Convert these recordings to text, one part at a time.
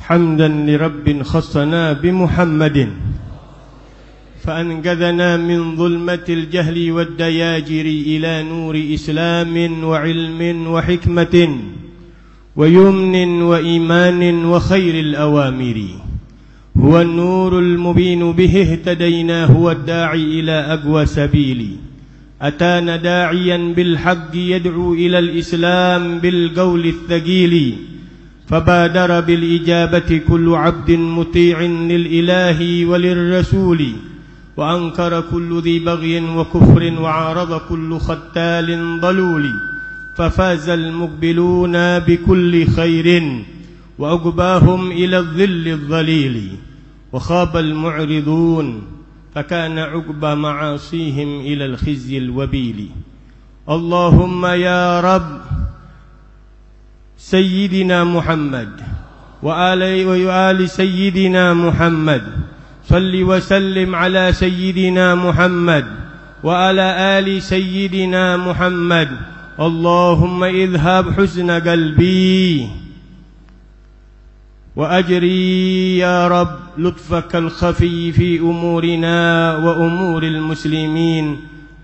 حمدا لرب خصنا بمحمد فأنقذنا من ظلمة الجهل والدياجر إلى نور إسلام وعلم وحكمة ويمن وإيمان وخير الأوامر هو النور المبين به اهتدينا هو الداعي إلى أقوى سبيل أتانا داعيا بالحق يدعو إلى الإسلام بالقول الثقيل فبادر بالإجابة كل عبد مطيع للإله وللرسول وأنكر كل ذي بغي وكفر وعارض كل ختال ضلول ففاز المقبلون بكل خير وأقباهم إلى الظل الظليل وخاب المعرضون فكان عقب معاصيهم إلى الخزي الوبيل اللهم يا رب سيدنا محمد وآل سيدنا محمد صل وسلم على سيدنا محمد وعلى آل سيدنا محمد اللهم اذهب حزن قلبي وأجري يا رب لطفك الخفي في أمورنا وأمور المسلمين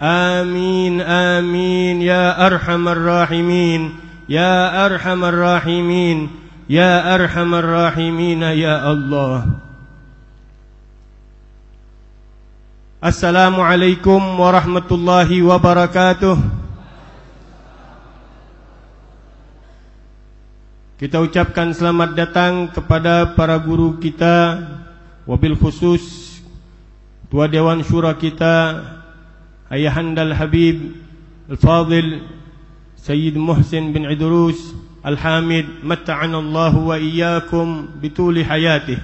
آمين آمين يا أرحم الراحمين يا أرحم الراحمين يا أرحم الراحمين يا الله. Assalamualaikum warahmatullahi wabarakatuh. Kita ucapkan selamat datang kepada para guru kita, wabil khusus Ketua Dewan Syura kita, Ayahanda Al-Habib Al-Fadil Sayyid Muhsin bin Idrus Al-Hamid, matta'anallahu wa iyyakum bituli hayatih.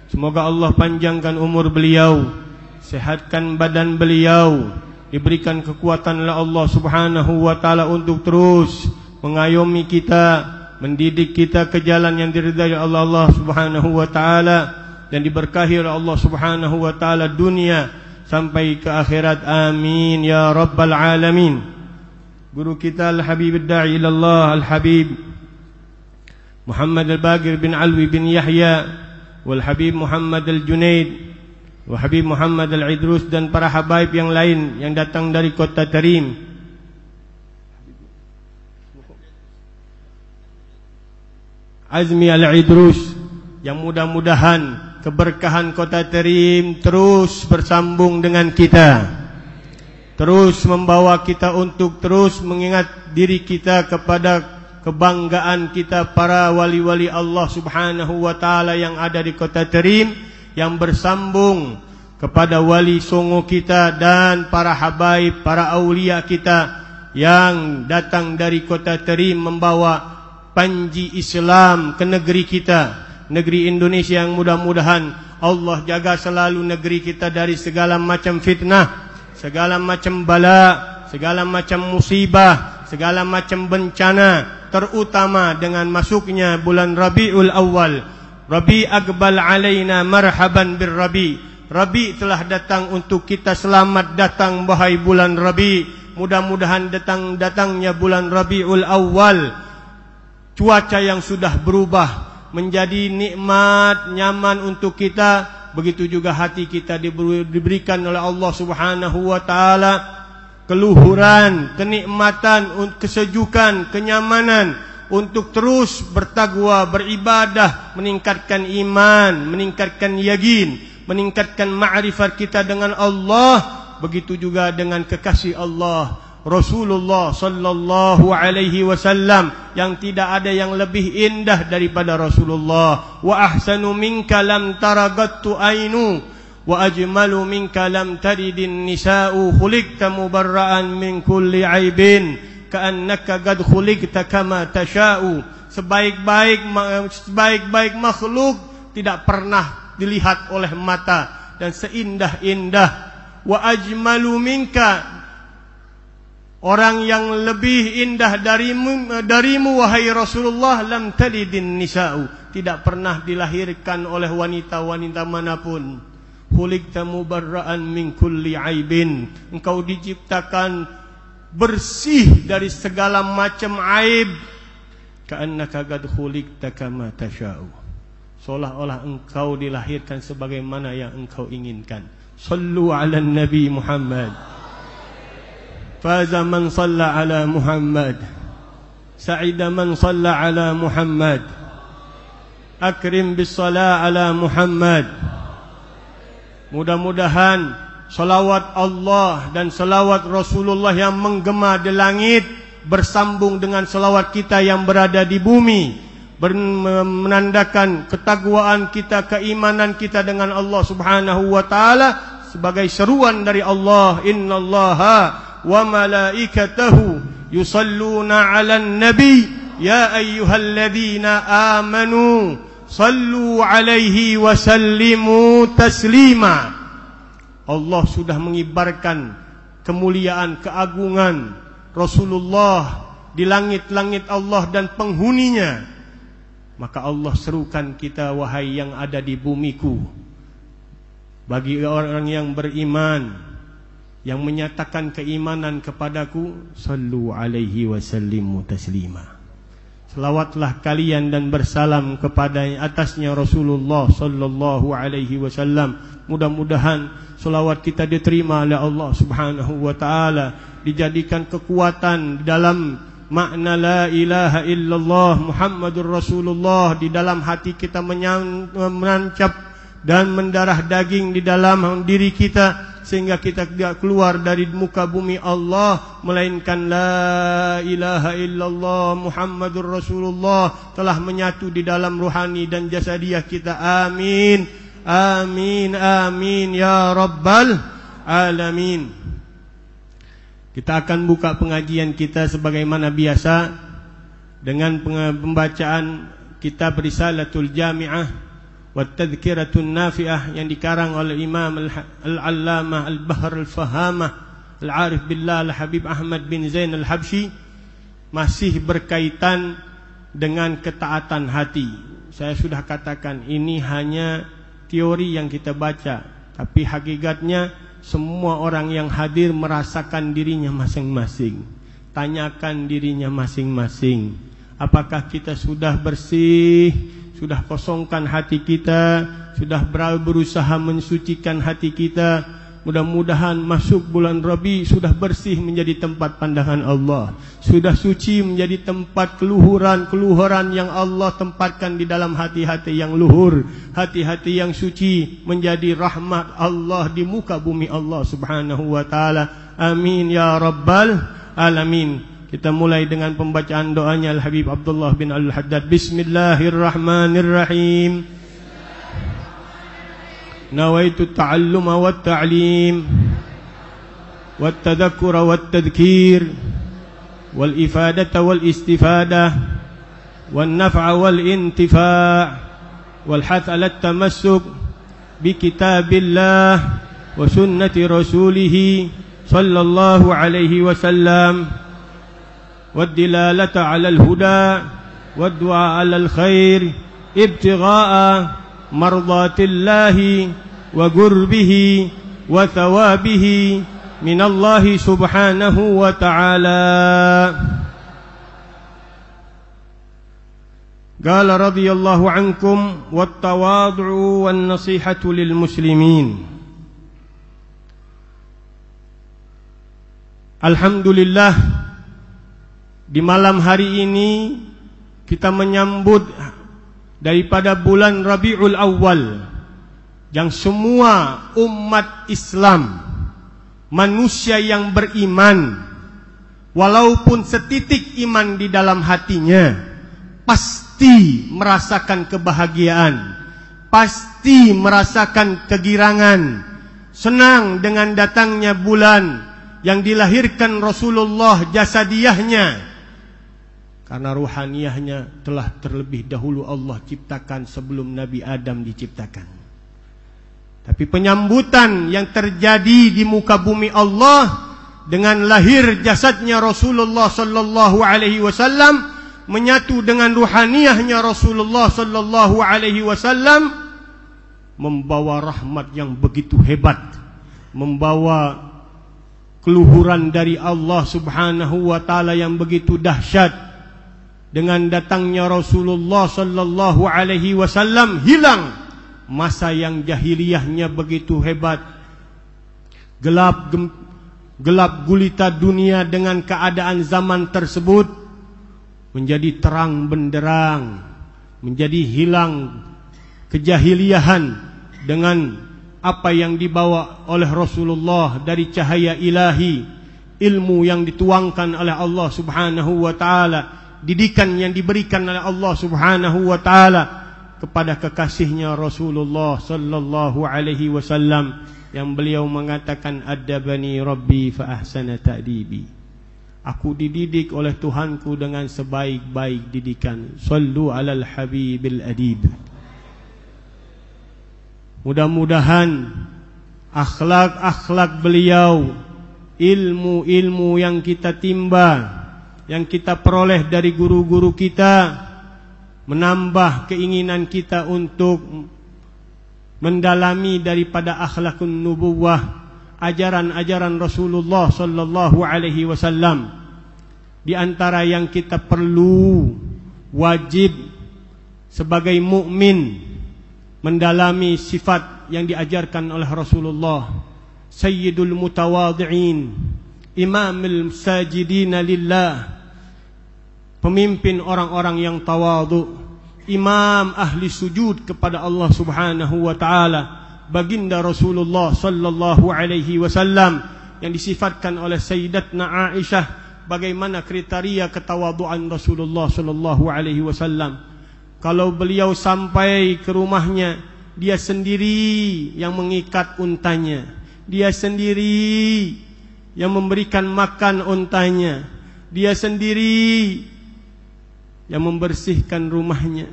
Semoga Allah panjangkan umur beliau, sehatkan badan beliau, diberikan kekuatan oleh Allah Subhanahu wa taala untuk terus mengayomi kita, mendidik kita ke jalan yang diridhai oleh Allah Subhanahu wa taala dan diberkahi oleh Allah Subhanahu wa taala dunia sampai ke akhirat. Amin ya rabbal alamin. Guru kita Al-Habib Ad-Da'i ilallah Al-Habib Muhammad Al-Baqir bin Alwi bin Yahya wal Habib Muhammad Al-Junaid wa Habib Muhammad Al-Idrus dan para habaib yang lain yang datang dari kota Tarim. Azmi Al-Idrus, yang mudah-mudahan keberkahan kota Tarim terus bersambung dengan kita, terus membawa kita untuk terus mengingat diri kita kepada kebanggaan kita para wali-wali Allah Subhanahu wa taala yang ada di kota Tarim, yang bersambung kepada wali songo kita dan para habaib, para aulia kita yang datang dari kota Tarim membawa panji Islam ke negeri kita, negeri Indonesia, yang mudah-mudahan Allah jaga selalu negeri kita dari segala macam fitnah, segala macam bala, segala macam musibah, segala macam bencana, terutama dengan masuknya bulan Rabiul Awal. Rabi aqbal alaina marhaban bir Rabi. Rabi telah datang untuk kita, selamat datang wahai bulan Rabi. Mudah-mudahan datangnya bulan Rabiul Awal, cuaca yang sudah berubah menjadi nikmat, nyaman untuk kita. Begitu juga hati kita diberikan oleh Allah Subhanahu wa taala keluhuran, kenikmatan, kesejukan, kenyamanan untuk terus bertakwa, beribadah, meningkatkan iman, meningkatkan yakin, meningkatkan ma'rifat kita dengan Allah. Begitu juga dengan kekasih Allah Rasulullah sallallahu alaihi wasallam, yang tidak ada yang lebih indah daripada Rasulullah. Wa ahsanu minka lam taragattu ainu wa ajmalu minka lam taridin nisa'u khuliqta mubarra'an min kulli aibin ka'annaka qad khuliqta kama tasha'u. Sebaik-baik makhluk tidak pernah dilihat oleh mata, dan seindah-indah wa ajmalu minka, orang yang lebih indah darimu wahai Rasulullah, lam talidin nisa'u, tidak pernah dilahirkan oleh wanita-wanita manapun. Khuliqta mubarra'an min kulli aibin, engkau diciptakan bersih dari segala macam aib. Ka'annaka qad khuliqta kama tasha'u, seolah-olah engkau dilahirkan sebagaimana yang engkau inginkan. Sallu ala Nabi Muhammad. Faza man shalla ala Muhammad, sa'ida man shalla ala Muhammad, akrim bis salah ala Muhammad. Mudah-mudahan salawat Allah dan salawat Rasulullah yang menggema di langit bersambung dengan salawat kita yang berada di bumi, menandakan ketakwaan kita, keimanan kita dengan Allah Subhanahu wa taala, sebagai seruan dari Allah, innallaha wa malaikatahu yusalluna 'alan nabi ya ayyuhalladzina amanu sallu 'alaihi wa sallimu taslima. Allah sudah mengibarkan kemuliaan, keagungan Rasulullah di langit-langit Allah dan penghuninya. Maka Allah serukan kita, wahai yang ada di bumiku, bagi orang yang beriman, yang menyatakan keimanan kepadaku, sallu alaihi wa sallimu taslima. Selawatlah kalian dan bersalam kepada atasnya Rasulullah sallallahu alaihi wasallam. Mudah-mudahan selawat kita diterima oleh Allah Subhanahu wa taala, dijadikan kekuatan dalam makna la ilaha illallah Muhammadur Rasulullah di dalam hati kita, menancap dan mendarah daging di dalam diri kita, sehingga kita tidak keluar dari muka bumi Allah, melainkan la ilaha illallah Muhammadur Rasulullah telah menyatu di dalam ruhani dan jasadiah kita. Amin, amin, amin ya rabbal alamin. Kita akan buka pengajian kita sebagaimana biasa dengan pembacaan kitab Risalatul Jami'ah Wat-Tadhkiratun Nafi'ah yang dikarang oleh Imam Al-Allamah Al-Bahr Al-Fahamah Al-Arif Billah Al-Habib Ahmad bin Zain Al-Habsyi. Masih berkaitan dengan ketaatan hati. Saya sudah katakan ini hanya teori yang kita baca, tapi hakikatnya semua orang yang hadir merasakan dirinya masing-masing. Tanyakan dirinya masing-masing, apakah kita sudah bersih, sudah kosongkan hati kita, sudah berusaha mensucikan hati kita. Mudah-mudahan masuk bulan Rabi sudah bersih menjadi tempat pandangan Allah, sudah suci menjadi tempat keluhuran yang Allah tempatkan di dalam hati-hati yang luhur, hati-hati yang suci, menjadi rahmat Allah di muka bumi Allah Subhanahu wa taala. Amin ya rabbal alamin. Kita mulai dengan pembacaan doanya Al-Habib Abdullah bin Al-Haddad. Bismillahirrahmanirrahim. Nawaitu ta'alluma wa ta'lim wa tadhakkura wa tadhkir wal ifadata wal istifadah wal naf'a wal intifa' wal hath ala tamassuk bi kitabillah wa sunnati rasulih sallallahu alaihi wasallam والدلالة على الهدى والدعاء على الخير ابتغاء مرضات الله وقربه وثوابه من الله سبحانه وتعالى. قال رضي الله عنكم والتواضع والنصيحة للمسلمين. Alhamdulillah, di malam hari ini kita menyambut daripada bulan Rabiul Awal, yang semua umat Islam, manusia yang beriman, walaupun setitik iman di dalam hatinya, pasti merasakan kebahagiaan, pasti merasakan kegirangan, senang dengan datangnya bulan yang dilahirkan Rasulullah jasadiyahnya, karena ruhaniyahnya telah terlebih dahulu Allah ciptakan sebelum Nabi Adam diciptakan. Tapi penyambutan yang terjadi di muka bumi Allah dengan lahir jasadnya Rasulullah sallallahu alaihi wasallam menyatu dengan ruhaniyahnya Rasulullah sallallahu alaihi wasallam, membawa rahmat yang begitu hebat, membawa keluhuran dari Allah Subhanahu wa taala yang begitu dahsyat. Dengan datangnya Rasulullah sallallahu alaihi wasallam hilang masa yang jahiliyahnya begitu hebat. Gelap gulita dunia dengan keadaan zaman tersebut menjadi terang benderang, menjadi hilang kejahiliyahan dengan apa yang dibawa oleh Rasulullah dari cahaya ilahi, ilmu yang dituangkan oleh Allah Subhanahu wa taala, didikan yang diberikan oleh Allah Subhanahu wa taala kepada kekasihnya Rasulullah sallallahu alaihi wasallam, yang beliau mengatakan, adabani rabbi fa ahsana ta'dibi. Aku dididik oleh Tuhanku dengan sebaik-baik didikan. Sallu alal habibil adib. Mudah-mudahan akhlak-akhlak beliau, ilmu-ilmu yang kita timba, yang kita peroleh dari guru-guru kita, menambah keinginan kita untuk mendalami daripada akhlakun nubuwah, ajaran-ajaran Rasulullah sallallahu alaihi wasallam. Di antara yang kita perlu, wajib sebagai mukmin mendalami sifat yang diajarkan oleh Rasulullah. Sayyidul mutawadhi'in, imamul sajidina lillah, pemimpin orang-orang yang tawadhu, imam ahli sujud kepada Allah Subhanahu wa taala, baginda Rasulullah sallallahu alaihi wasallam, yang disifatkan oleh Sayyidatna Aisyah bagaimana kriteria ketawaduan Rasulullah sallallahu alaihi wasallam. Kalau beliau sampai ke rumahnya, dia sendiri yang mengikat untanya, dia sendiri yang memberikan makan untanya, dia sendiri yang membersihkan rumahnya,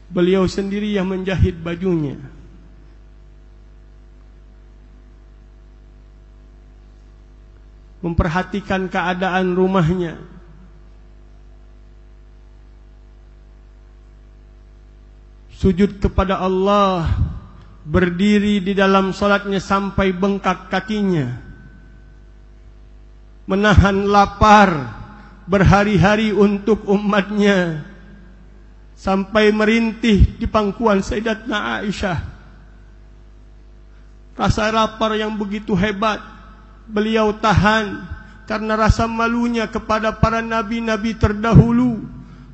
beliau sendiri yang menjahit bajunya. Memperhatikan keadaan rumahnya. Sujud kepada Allah, berdiri di dalam salatnya sampai bengkak kakinya, menahan lapar berhari-hari untuk umatnya, sampai merintih di pangkuan Sayyidatna Aisyah. Rasa lapar yang begitu hebat beliau tahan karena rasa malunya kepada para nabi-nabi terdahulu,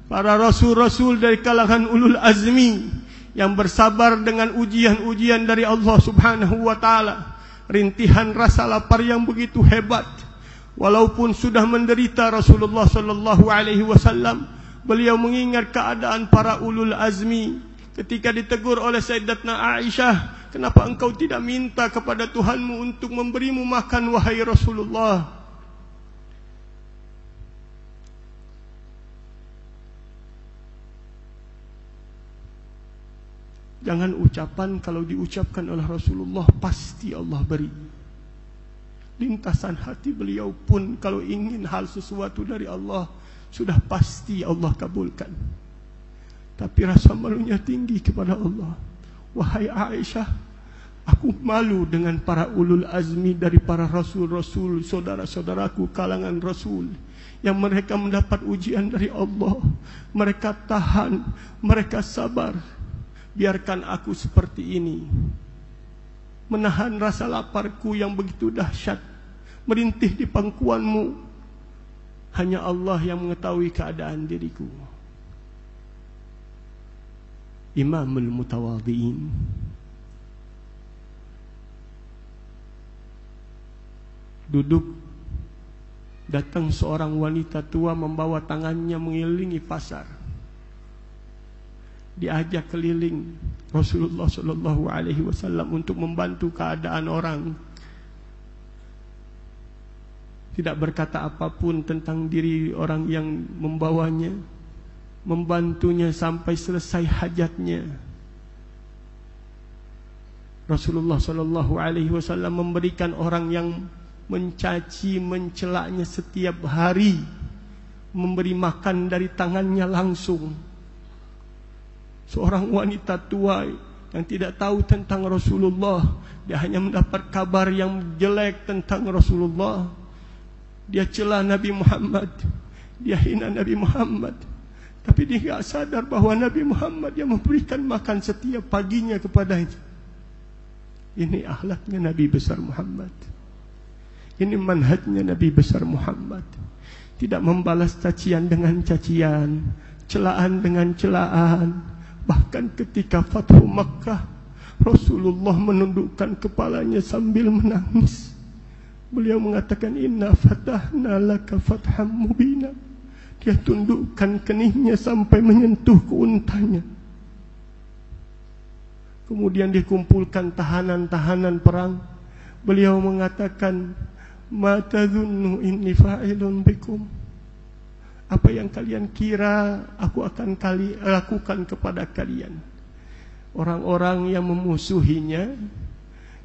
para rasul-rasul dari kalangan ulul azmi yang bersabar dengan ujian-ujian dari Allah Subhanahu wa taala. Rintihan rasa lapar yang begitu hebat, walaupun sudah menderita Rasulullah sallallahu alaihi wasallam, beliau mengingat keadaan para ulul azmi. Ketika ditegur oleh Sayyidatna Aisyah, kenapa engkau tidak minta kepada Tuhanmu untuk memberimu makan wahai Rasulullah? Jangan ucapan kalau diucapkan oleh Rasulullah pasti Allah beri. Lintasan hati beliau pun kalau ingin hal sesuatu dari Allah, sudah pasti Allah kabulkan. Tapi rasa malunya tinggi kepada Allah. Wahai Aisyah, aku malu dengan para ulul azmi dari para rasul-rasul, saudara-saudaraku kalangan rasul, yang mereka mendapat ujian dari Allah, mereka tahan, mereka sabar. Biarkan aku seperti ini, menahan rasa laparku yang begitu dahsyat, merintih di pangkuanmu. Hanya Allah yang mengetahui keadaan diriku. Imamul Mutawadhi'in. Duduk, datang seorang wanita tua membawa tangannya mengelilingi pasar. Diajak keliling Rasulullah sallallahu alaihi wasallam untuk membantu keadaan orang. Tidak berkata apapun tentang diri orang yang membawanya, membantunya sampai selesai hajatnya. Rasulullah sallallahu alaihi wasallam memberikan orang yang mencaci, mencelaknya setiap hari, memberi makan dari tangannya langsung. Seorang wanita tua yang tidak tahu tentang Rasulullah, dia hanya mendapat kabar yang jelek tentang Rasulullah. Dia celah Nabi Muhammad, dia hina Nabi Muhammad, tapi dia tidak sadar bahwa Nabi Muhammad yang memberikan makan setiap paginya kepadanya. Ini akhlaknya Nabi besar Muhammad. Ini manhajnya Nabi besar Muhammad. Tidak membalas cacian dengan cacian, celaan dengan celaan. Bahkan ketika Fathu Makkah, Rasulullah menundukkan kepalanya sambil menangis. Beliau mengatakan, inna fatahna laka fatham mubina. Dia tundukkan keningnya sampai menyentuh keuntanya. Kemudian dikumpulkan tahanan-tahanan perang. Beliau mengatakan, ma tadhunnu inni fa'ilun bikum. Apa yang kalian kira aku akan lakukan kepada kalian? Orang-orang yang memusuhinya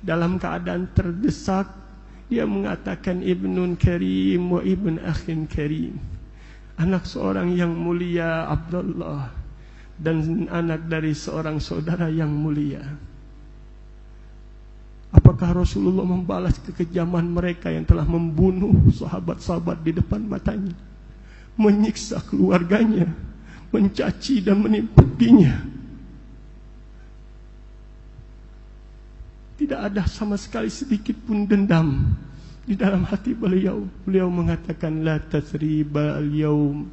dalam keadaan terdesak, dia mengatakan ibnun karim wa ibn akhin karim. Anak seorang yang mulia Abdullah dan anak dari seorang saudara yang mulia. Apakah Rasulullah membalas kekejaman mereka yang telah membunuh sahabat-sahabat di depan matanya, menyiksa keluarganya, mencaci dan menimpukinya? Tidak ada sama sekali sedikit pun dendam di dalam hati beliau. Beliau mengatakan, la tathriba al-yawm,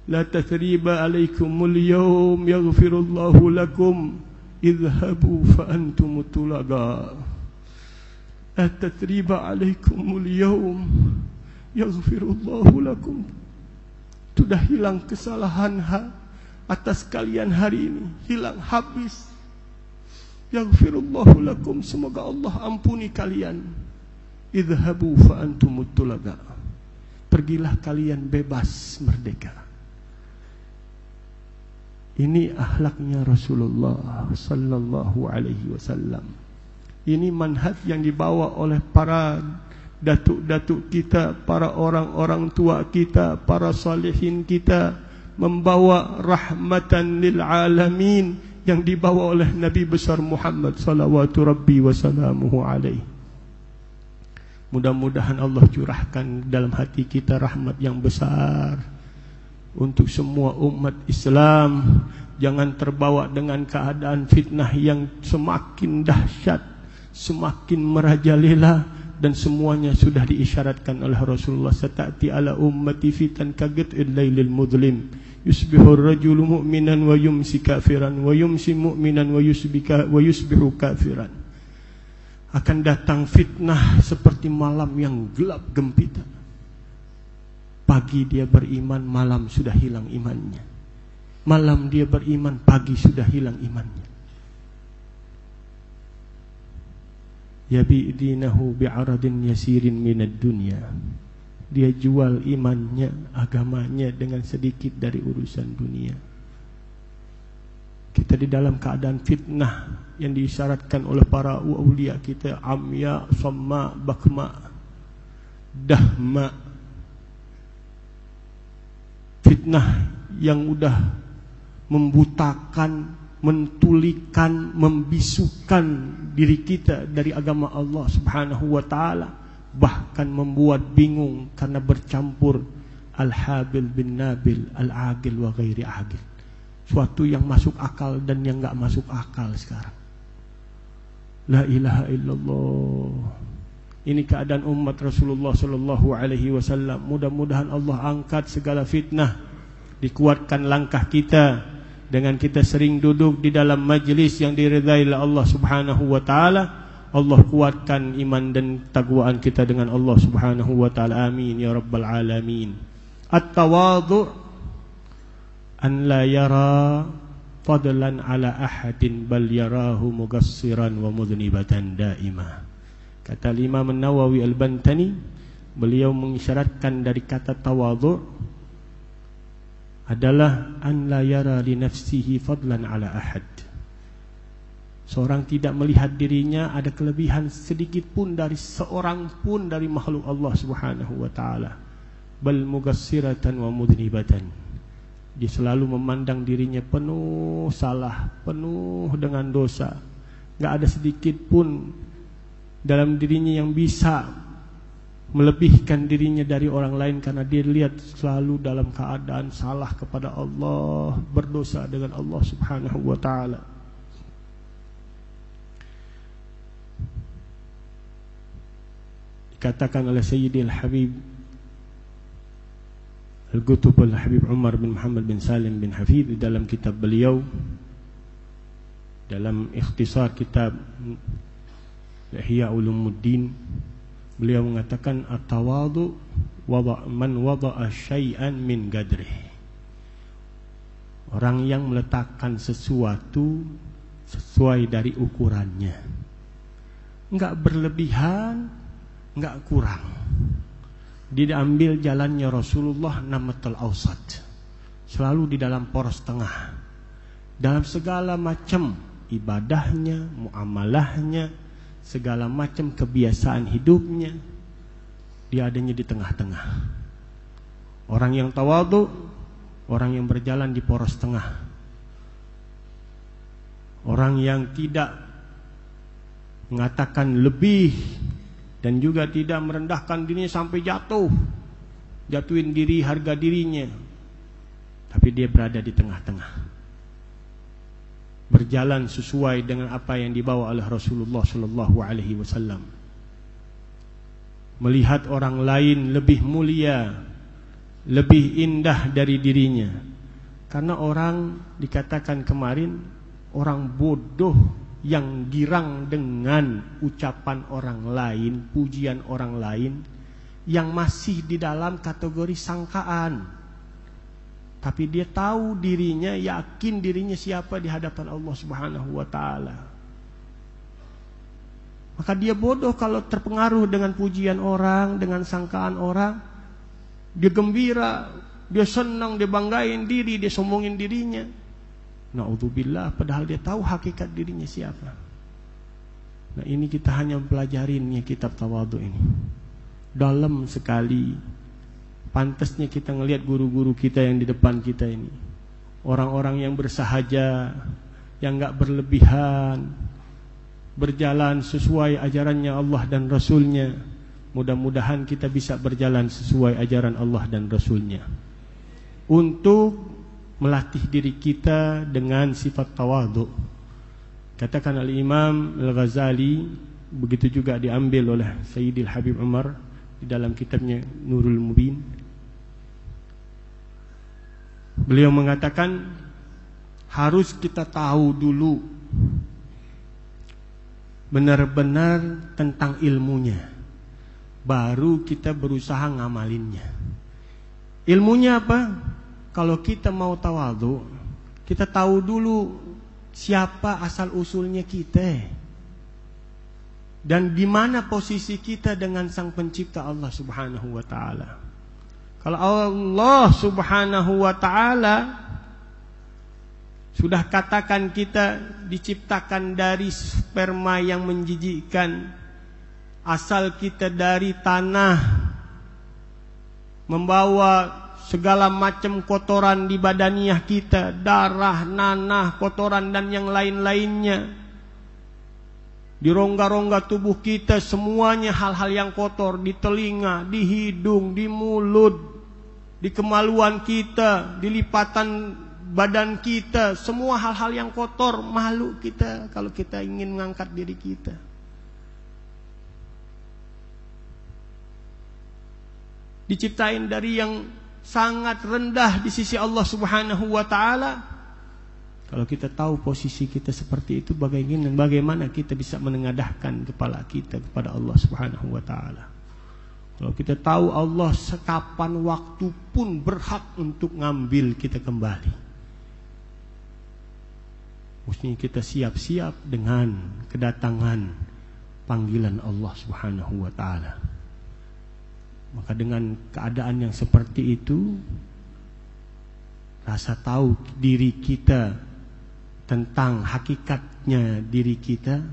la tathriba alaikumul yawm, yaghfirullahu lakum, idhabu fa antum tulaga. La tathriba alaikumul yawm, yaghfirullahu lakum. Sudah hilang kesalahan atas kalian hari ini, hilang habis. Yaghfirullahu lakum, semoga Allah ampuni kalian. Idhabu fa antum tulaga. Pergilah kalian bebas, merdeka. Ini akhlaknya Rasulullah sallallahu alaihi wasallam. Ini manhaj yang dibawa oleh para datuk-datuk kita, para orang-orang tua kita, para salihin kita, membawa rahmatan lil alamin yang dibawa oleh Nabi besar Muhammad salawatu rabbi wa salamuhu alaihi. Mudah-mudahan Allah curahkan dalam hati kita rahmat yang besar untuk semua umat Islam. Jangan terbawa dengan keadaan fitnah yang semakin dahsyat, semakin merajalela, dan semuanya sudah diisyaratkan oleh Rasulullah. Sata'ti ala ummati fitan kaget'il lailil mudlim, yusbihu ar-rajulu mu'minan wa yumsi kafiran, wa yumsi mu'minan wa yusbihu kafiran. Akan datang fitnah seperti malam yang gelap gempita. Pagi dia beriman, malam sudah hilang imannya. Malam dia beriman, pagi sudah hilang imannya. Yabi dinahu bi'aradin yasirin minad dunya. Dia jual imannya, agamanya dengan sedikit dari urusan dunia. Kita di dalam keadaan fitnah yang diisyaratkan oleh para awliya kita, amya, samma, bakma, dahma. Fitnah yang udah membutakan, mentulikan, membisukan diri kita dari agama Allah subhanahu wa ta'ala. Bahkan membuat bingung karena bercampur al-habil bin nabil, al-agil wa ghairi agil. Suatu yang masuk akal dan yang gak masuk akal sekarang. La ilaha illallah. Ini keadaan umat Rasulullah sallallahu alaihi wasallam. Mudah-mudahan Allah angkat segala fitnah, dikuatkan langkah kita dengan kita sering duduk di dalam majlis yang diridai oleh Allah Subhanahu wa taala. Allah kuatkan iman dan takwaan kita dengan Allah Subhanahu wa taala. Amin ya rabbal alamin. At-tawadhu' an la yara fadlan ala ahadin bal yarahu mugassiran wa mudhnibatan daimah. Kata Imam An-Nawawi Al-Bantani, beliau mengisyaratkan dari kata tawadhu' adalah an la yara li nafsihi fadlan ala ahad. Seorang tidak melihat dirinya ada kelebihan sedikit pun dari seorang pun dari makhluk Allah Subhanahu wa taala. Bal mugassiratan wa mudhnibatan. Dia selalu memandang dirinya penuh salah, penuh dengan dosa. Enggak ada sedikit pun dalam dirinya yang bisa melebihkan dirinya dari orang lain, karena dia lihat selalu dalam keadaan salah kepada Allah, berdosa dengan Allah Subhanahu wa taala. Dikatakan oleh Sayyidil Habib Al-Qutb Al-Habib Umar bin Muhammad bin Salim bin Hafidh di dalam kitab beliau, dalam ikhtisar kitab Ihya Ulumuddin, beliau mengatakan at-tawadhu man wada'a syai'an min gadrih. Orang yang meletakkan sesuatu sesuai dari ukurannya, enggak berlebihan, enggak kurang. Diambil jalannya Rasulullah namatul awsat, selalu di dalam poros tengah. Dalam segala macam ibadahnya, muamalahnya, segala macam kebiasaan hidupnya, dia adanya di tengah-tengah. Orang yang tawadhu, orang yang berjalan di poros tengah. Orang yang tidak mengatakan lebih dan juga tidak merendahkan dirinya sampai jatuhin diri, harga dirinya, tapi dia berada di tengah-tengah, berjalan sesuai dengan apa yang dibawa oleh Rasulullah sallallahu alaihi wasallam. Melihat orang lain lebih mulia, lebih indah dari dirinya. Karena orang dikatakan kemarin orang bodoh yang girang dengan ucapan orang lain, pujian orang lain, yang masih di dalam kategori sangkaan. Tapi dia tahu dirinya, yakin dirinya siapa di hadapan Allah Subhanahu wa taala. Maka dia bodoh kalau terpengaruh dengan pujian orang, dengan sangkaan orang. Dia gembira, dia senang, dia banggain diri, dia sombongin dirinya. Na'udzubillah, padahal dia tahu hakikat dirinya siapa. Nah, ini kita hanya mempelajarinya kitab tawadhu ini. Dalam sekali. Pantasnya kita ngelihat guru-guru kita yang di depan kita ini, orang-orang yang bersahaja, yang enggak berlebihan, berjalan sesuai ajarannya Allah dan Rasulnya. Mudah-mudahan kita bisa berjalan sesuai ajaran Allah dan Rasulnya, untuk melatih diri kita dengan sifat tawadhu. Katakan Al-Imam Al-Ghazali, begitu juga diambil oleh Sayyidil Habib Umar di dalam kitabnya Nurul Mubin. Beliau mengatakan harus kita tahu dulu benar-benar tentang ilmunya, baru kita berusaha ngamalinnya. Ilmunya apa? Kalau kita mau tawadhu, kita tahu dulu siapa asal usulnya kita, dan di mana posisi kita dengan Sang Pencipta Allah Subhanahu wa taala. Kalau Allah Subhanahu wa taala sudah katakan kita diciptakan dari sperma yang menjijikkan, asal kita dari tanah, membawa segala macam kotoran di badaniah kita, darah, nanah, kotoran dan yang lain-lainnya. Di rongga-rongga tubuh kita semuanya hal-hal yang kotor, di telinga, di hidung, di mulut, di kemaluan kita, di lipatan badan kita, semua hal-hal yang kotor, malu kita kalau kita ingin mengangkat diri kita. diciptain dari yang sangat rendah di sisi Allah Subhanahu wa taala. Kalau kita tahu posisi kita seperti itu, bagaimana kita bisa menengadahkan kepala kita kepada Allah Subhanahu wa taala? Kalau kita tahu Allah sekapan waktu pun berhak untuk ngambil kita kembali, mestinya kita siap-siap dengan kedatangan panggilan Allah Subhanahu wa taala. Maka dengan keadaan yang seperti itu, rasa tahu diri kita tentang hakikatnya diri kita,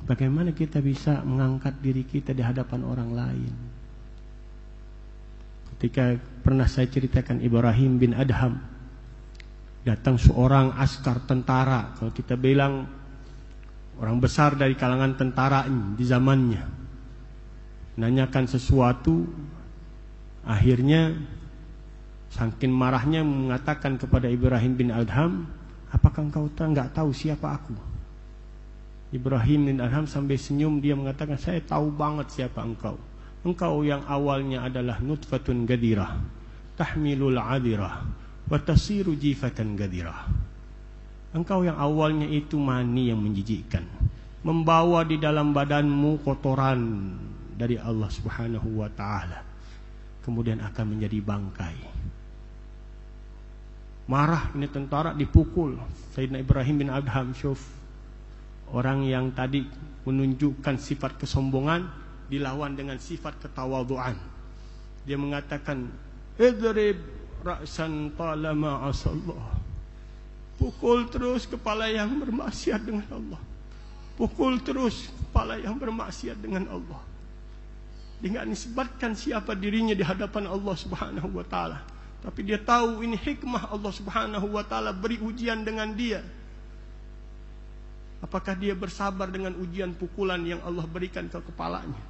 bagaimana kita bisa mengangkat diri kita di hadapan orang lain. Ketika pernah saya ceritakan Ibrahim bin Adham, datang seorang askar tentara, kalau kita bilang orang besar dari kalangan tentara di zamannya, nanyakan sesuatu, akhirnya saking marahnya mengatakan kepada Ibrahim bin Adham, apakah engkau enggak tahu siapa aku? Ibrahim bin Adham sambil senyum, dia mengatakan, saya tahu banget siapa engkau. Engkau yang awalnya adalah nutfatun gadirah, tahmilul adirah, wa tasiru jifatan gadirah. Engkau yang awalnya itu mani yang menjijikkan, membawa di dalam badanmu kotoran dari Allah Subhanahu wa ta'ala, kemudian akan menjadi bangkai. Marah ini tentara, dipukul. Sayyidina Ibrahim bin Adham, syuf, orang yang tadi menunjukkan sifat kesombongan dilawan dengan sifat ketawaduan. Dia mengatakan, idrib ra'san talama asallah. Pukul terus kepala yang bermaksiat dengan Allah. Pukul terus kepala yang bermaksiat dengan Allah. Dia tidak nisbatkan siapa dirinya di hadapan Allah Subhanahu wa ta'ala, tapi dia tahu ini hikmah Allah Subhanahu wa ta'ala beri ujian dengan dia. Apakah dia bersabar dengan ujian pukulan yang Allah berikan ke kepalanya?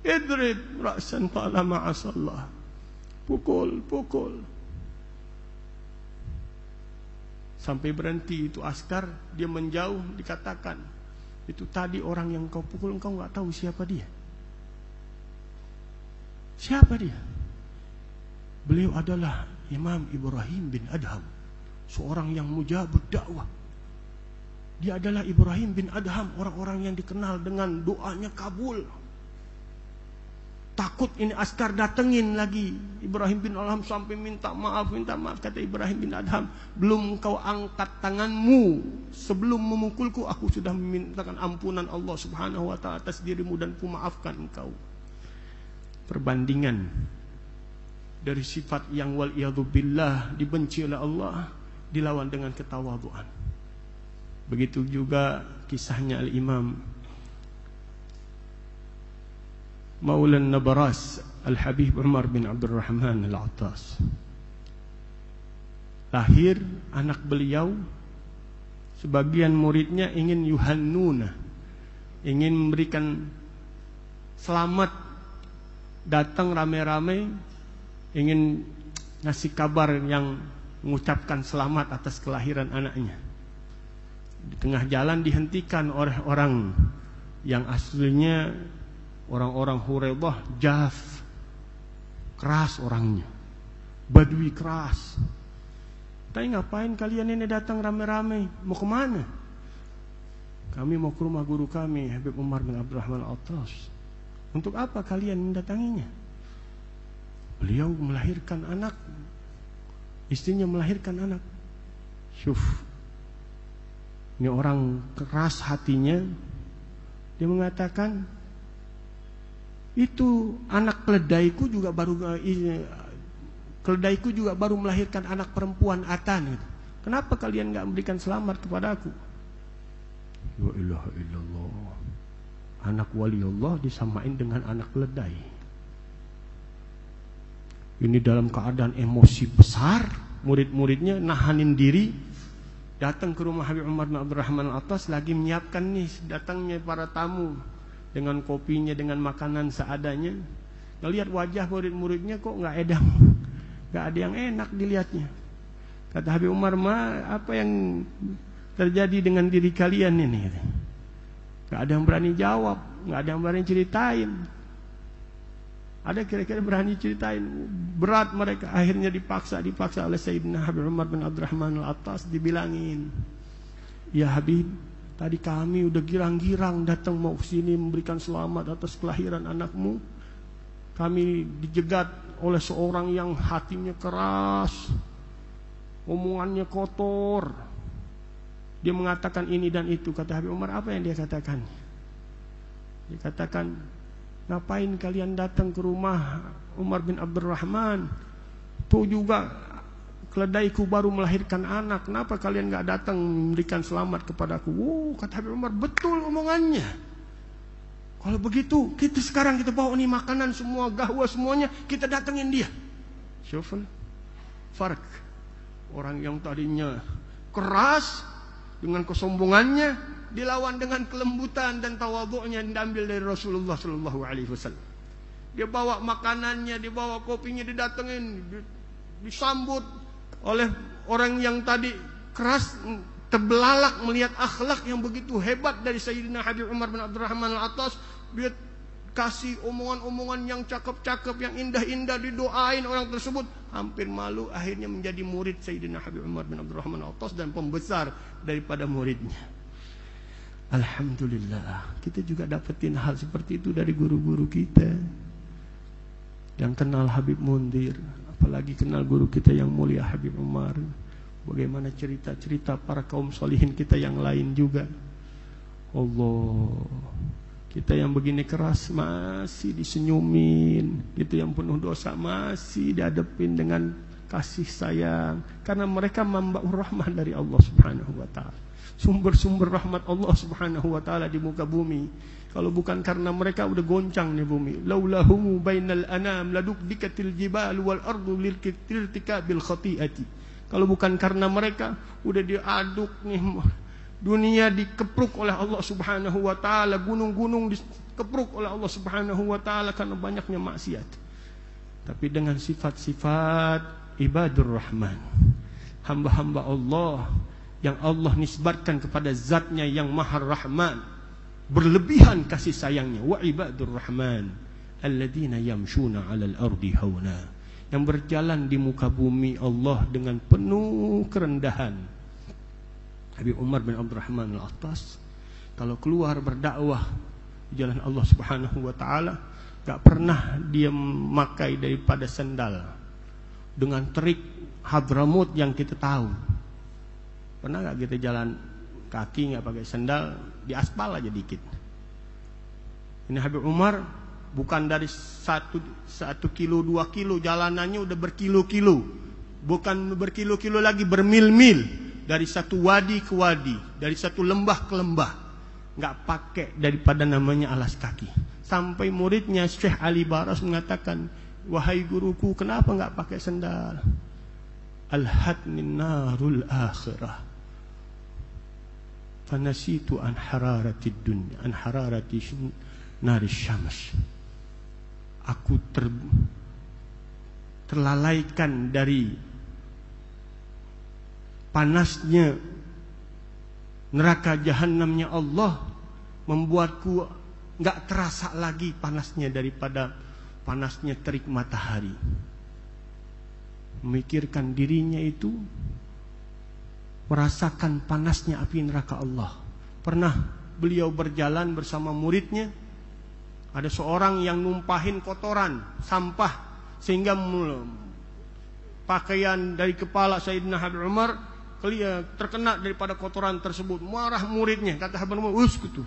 Idrib ra'san ta'ala ma'asallah. Pukul, pukul. Sampai berhenti itu askar, dia menjauh, dikatakan, itu tadi orang yang kau pukul, engkau enggak tahu siapa dia. Siapa dia? Beliau adalah Imam Ibrahim bin Adham, seorang yang mujabud dakwah. Dia adalah Ibrahim bin Adham, orang-orang yang dikenal dengan doanya kabul. Takut ini askar datengin lagi Ibrahim bin Adham sampai minta maaf. Kata Ibrahim bin Adham, belum kau angkat tanganmu sebelum memukulku, aku sudah memintakan ampunan Allah Subhanahu wa ta'ala atas dirimu dan ku maafkan engkau. Perbandingan dari sifat yang waliyadzubillah dibenci oleh Allah dilawan dengan ketawaduan. Begitu juga kisahnya Al-Imam Maulan Nabaras Al-Habib Umar bin Abdurrahman Al-Attas. Lahir anak beliau, sebagian muridnya ingin yuhannuna, ingin memberikan selamat, datang rame-rame ingin ngasih kabar yang mengucapkan selamat atas kelahiran anaknya. Di tengah jalan dihentikan oleh orang yang aslinya orang-orang Huraidah, jaf, keras orangnya, badui keras. Tapi ngapain kalian ini datang rame-rame? Mau kemana? Kami mau ke rumah guru kami, Habib Umar bin Abdurrahman Al-Attas. Untuk apa kalian mendatanginya? Beliau melahirkan anak, istrinya melahirkan anak. Syuf, ini orang keras hatinya. Dia mengatakan, itu anak keledaiku juga baru melahirkan anak perempuan Atan. Kenapa kalian enggak memberikan selamat kepada aku? La ilaha illallah. Anak wali Allah disamain dengan anak keledai. Ini dalam keadaan emosi besar, murid-muridnya nahanin diri, datang ke rumah Habib Umar bin Abdurrahman Al-Attas, lagi menyiapkan nih datangnya para tamu dengan kopinya, dengan makanan seadanya. Ngelihat wajah murid-muridnya kok nggak edam, nggak ada yang enak dilihatnya. Kata Habib Umar, apa yang terjadi dengan diri kalian ini? Nggak ada yang berani jawab, nggak ada yang berani ceritain. Ada kira-kira berani ceritain. Berat mereka, akhirnya dipaksa oleh Sayyidina Habib Umar bin Abdurrahman Al-Attas. Dibilangin, ya Habib, tadi kami udah girang-girang datang mau kesini memberikan selamat atas kelahiran anakmu. Kami dijegat oleh seorang yang hatinya keras, omongannya kotor. Dia mengatakan ini dan itu. Kata Habib Umar, apa yang dia katakan? Dia katakan, ngapain kalian datang ke rumah Umar bin Abdurrahman? Tuh juga keledaiku baru melahirkan anak. Kenapa kalian gak datang memberikan selamat kepadaku? Kata Habib Umar, betul omongannya. Kalau begitu, kita sekarang kita bawa nih makanan semua, gahwa semuanya, kita datengin dia. Syuful farq. Orang yang tadinya keras dengan kesombongannya dilawan dengan kelembutan dan tawadhu'nya yang diambil dari Rasulullah sallallahu alaihi wasallam. Dia bawa makanannya, dia bawa kopinya, didatengin, disambut oleh orang yang tadi keras, terbelalak melihat akhlak yang begitu hebat dari Sayyidina Habib Umar bin Abdurrahman Al-Attas. Dia kasih omongan-omongan yang cakep-cakep, yang indah-indah, didoain orang tersebut. Hampir malu, akhirnya menjadi murid Sayyidina Habib Umar bin Abdurrahman Al-Attas dan pembesar daripada muridnya. Alhamdulillah, kita juga dapetin hal seperti itu dari guru-guru kita yang kenal Habib Mundir, apalagi kenal guru kita yang mulia Habib Umar. Bagaimana cerita-cerita para kaum solihin kita yang lain juga. Allah, kita yang begini keras masih disenyumin, kita yang penuh dosa masih dihadapin dengan kasih sayang, karena mereka membawa rahmat dari Allah Subhanahu wa taala. Sumber-sumber rahmat Allah Subhanahu wa taala di muka bumi. Kalau bukan karena mereka udah goncang nih bumi. Laulahumu bainal anam ladukdikatil jibal wal ardu lirtikabil khati'ati. Kalau bukan karena mereka udah diaduk nih, dunia dikepruk oleh Allah Subhanahu wa taala, gunung-gunung dikepruk oleh Allah Subhanahu wa taala karena banyaknya maksiat. Tapi dengan sifat-sifat ibadur rahman, hamba-hamba Allah yang Allah nisbatkan kepada zatnya yang maha rahman, berlebihan kasih sayangnya. Wa ibadur rahman alladzina yamshuna 'alal ardi hauna, yang berjalan di muka bumi Allah dengan penuh kerendahan. Habib Umar bin Abdurrahman Al-Attas kalau keluar berdakwah di jalan Allah Subhanahu wa taala, gak pernah dia memakai daripada sandal dengan trik Hadramut yang kita tahu. Pernah gak kita jalan kaki gak pakai sandal, di aspal aja dikit. Ini Habib Umar bukan dari 1 kilo 2 kilo, jalanannya udah berkilo-kilo. Bukan berkilo-kilo lagi, bermil-mil. Dari satu wadi ke wadi, dari satu lembah ke lembah, gak pakai daripada namanya alas kaki. Sampai muridnya Syekh Ali Baras mengatakan, wahai guruku, kenapa gak pakai sandal? Alhatnin narul akhirah fanasitu an hararatid dunya, an hararati naris syams. Aku terlalaikan dari panasnya neraka jahanamnya Allah, membuatku gak terasa lagi panasnya daripada panasnya terik matahari. Memikirkan dirinya itu merasakan panasnya api neraka Allah. Pernah beliau berjalan bersama muridnya, ada seorang yang numpahin kotoran, sampah, sehingga pakaian dari kepala Sayyidina Habib Umar terkena daripada kotoran tersebut. Marah muridnya, kata Habib Umar, uskutu,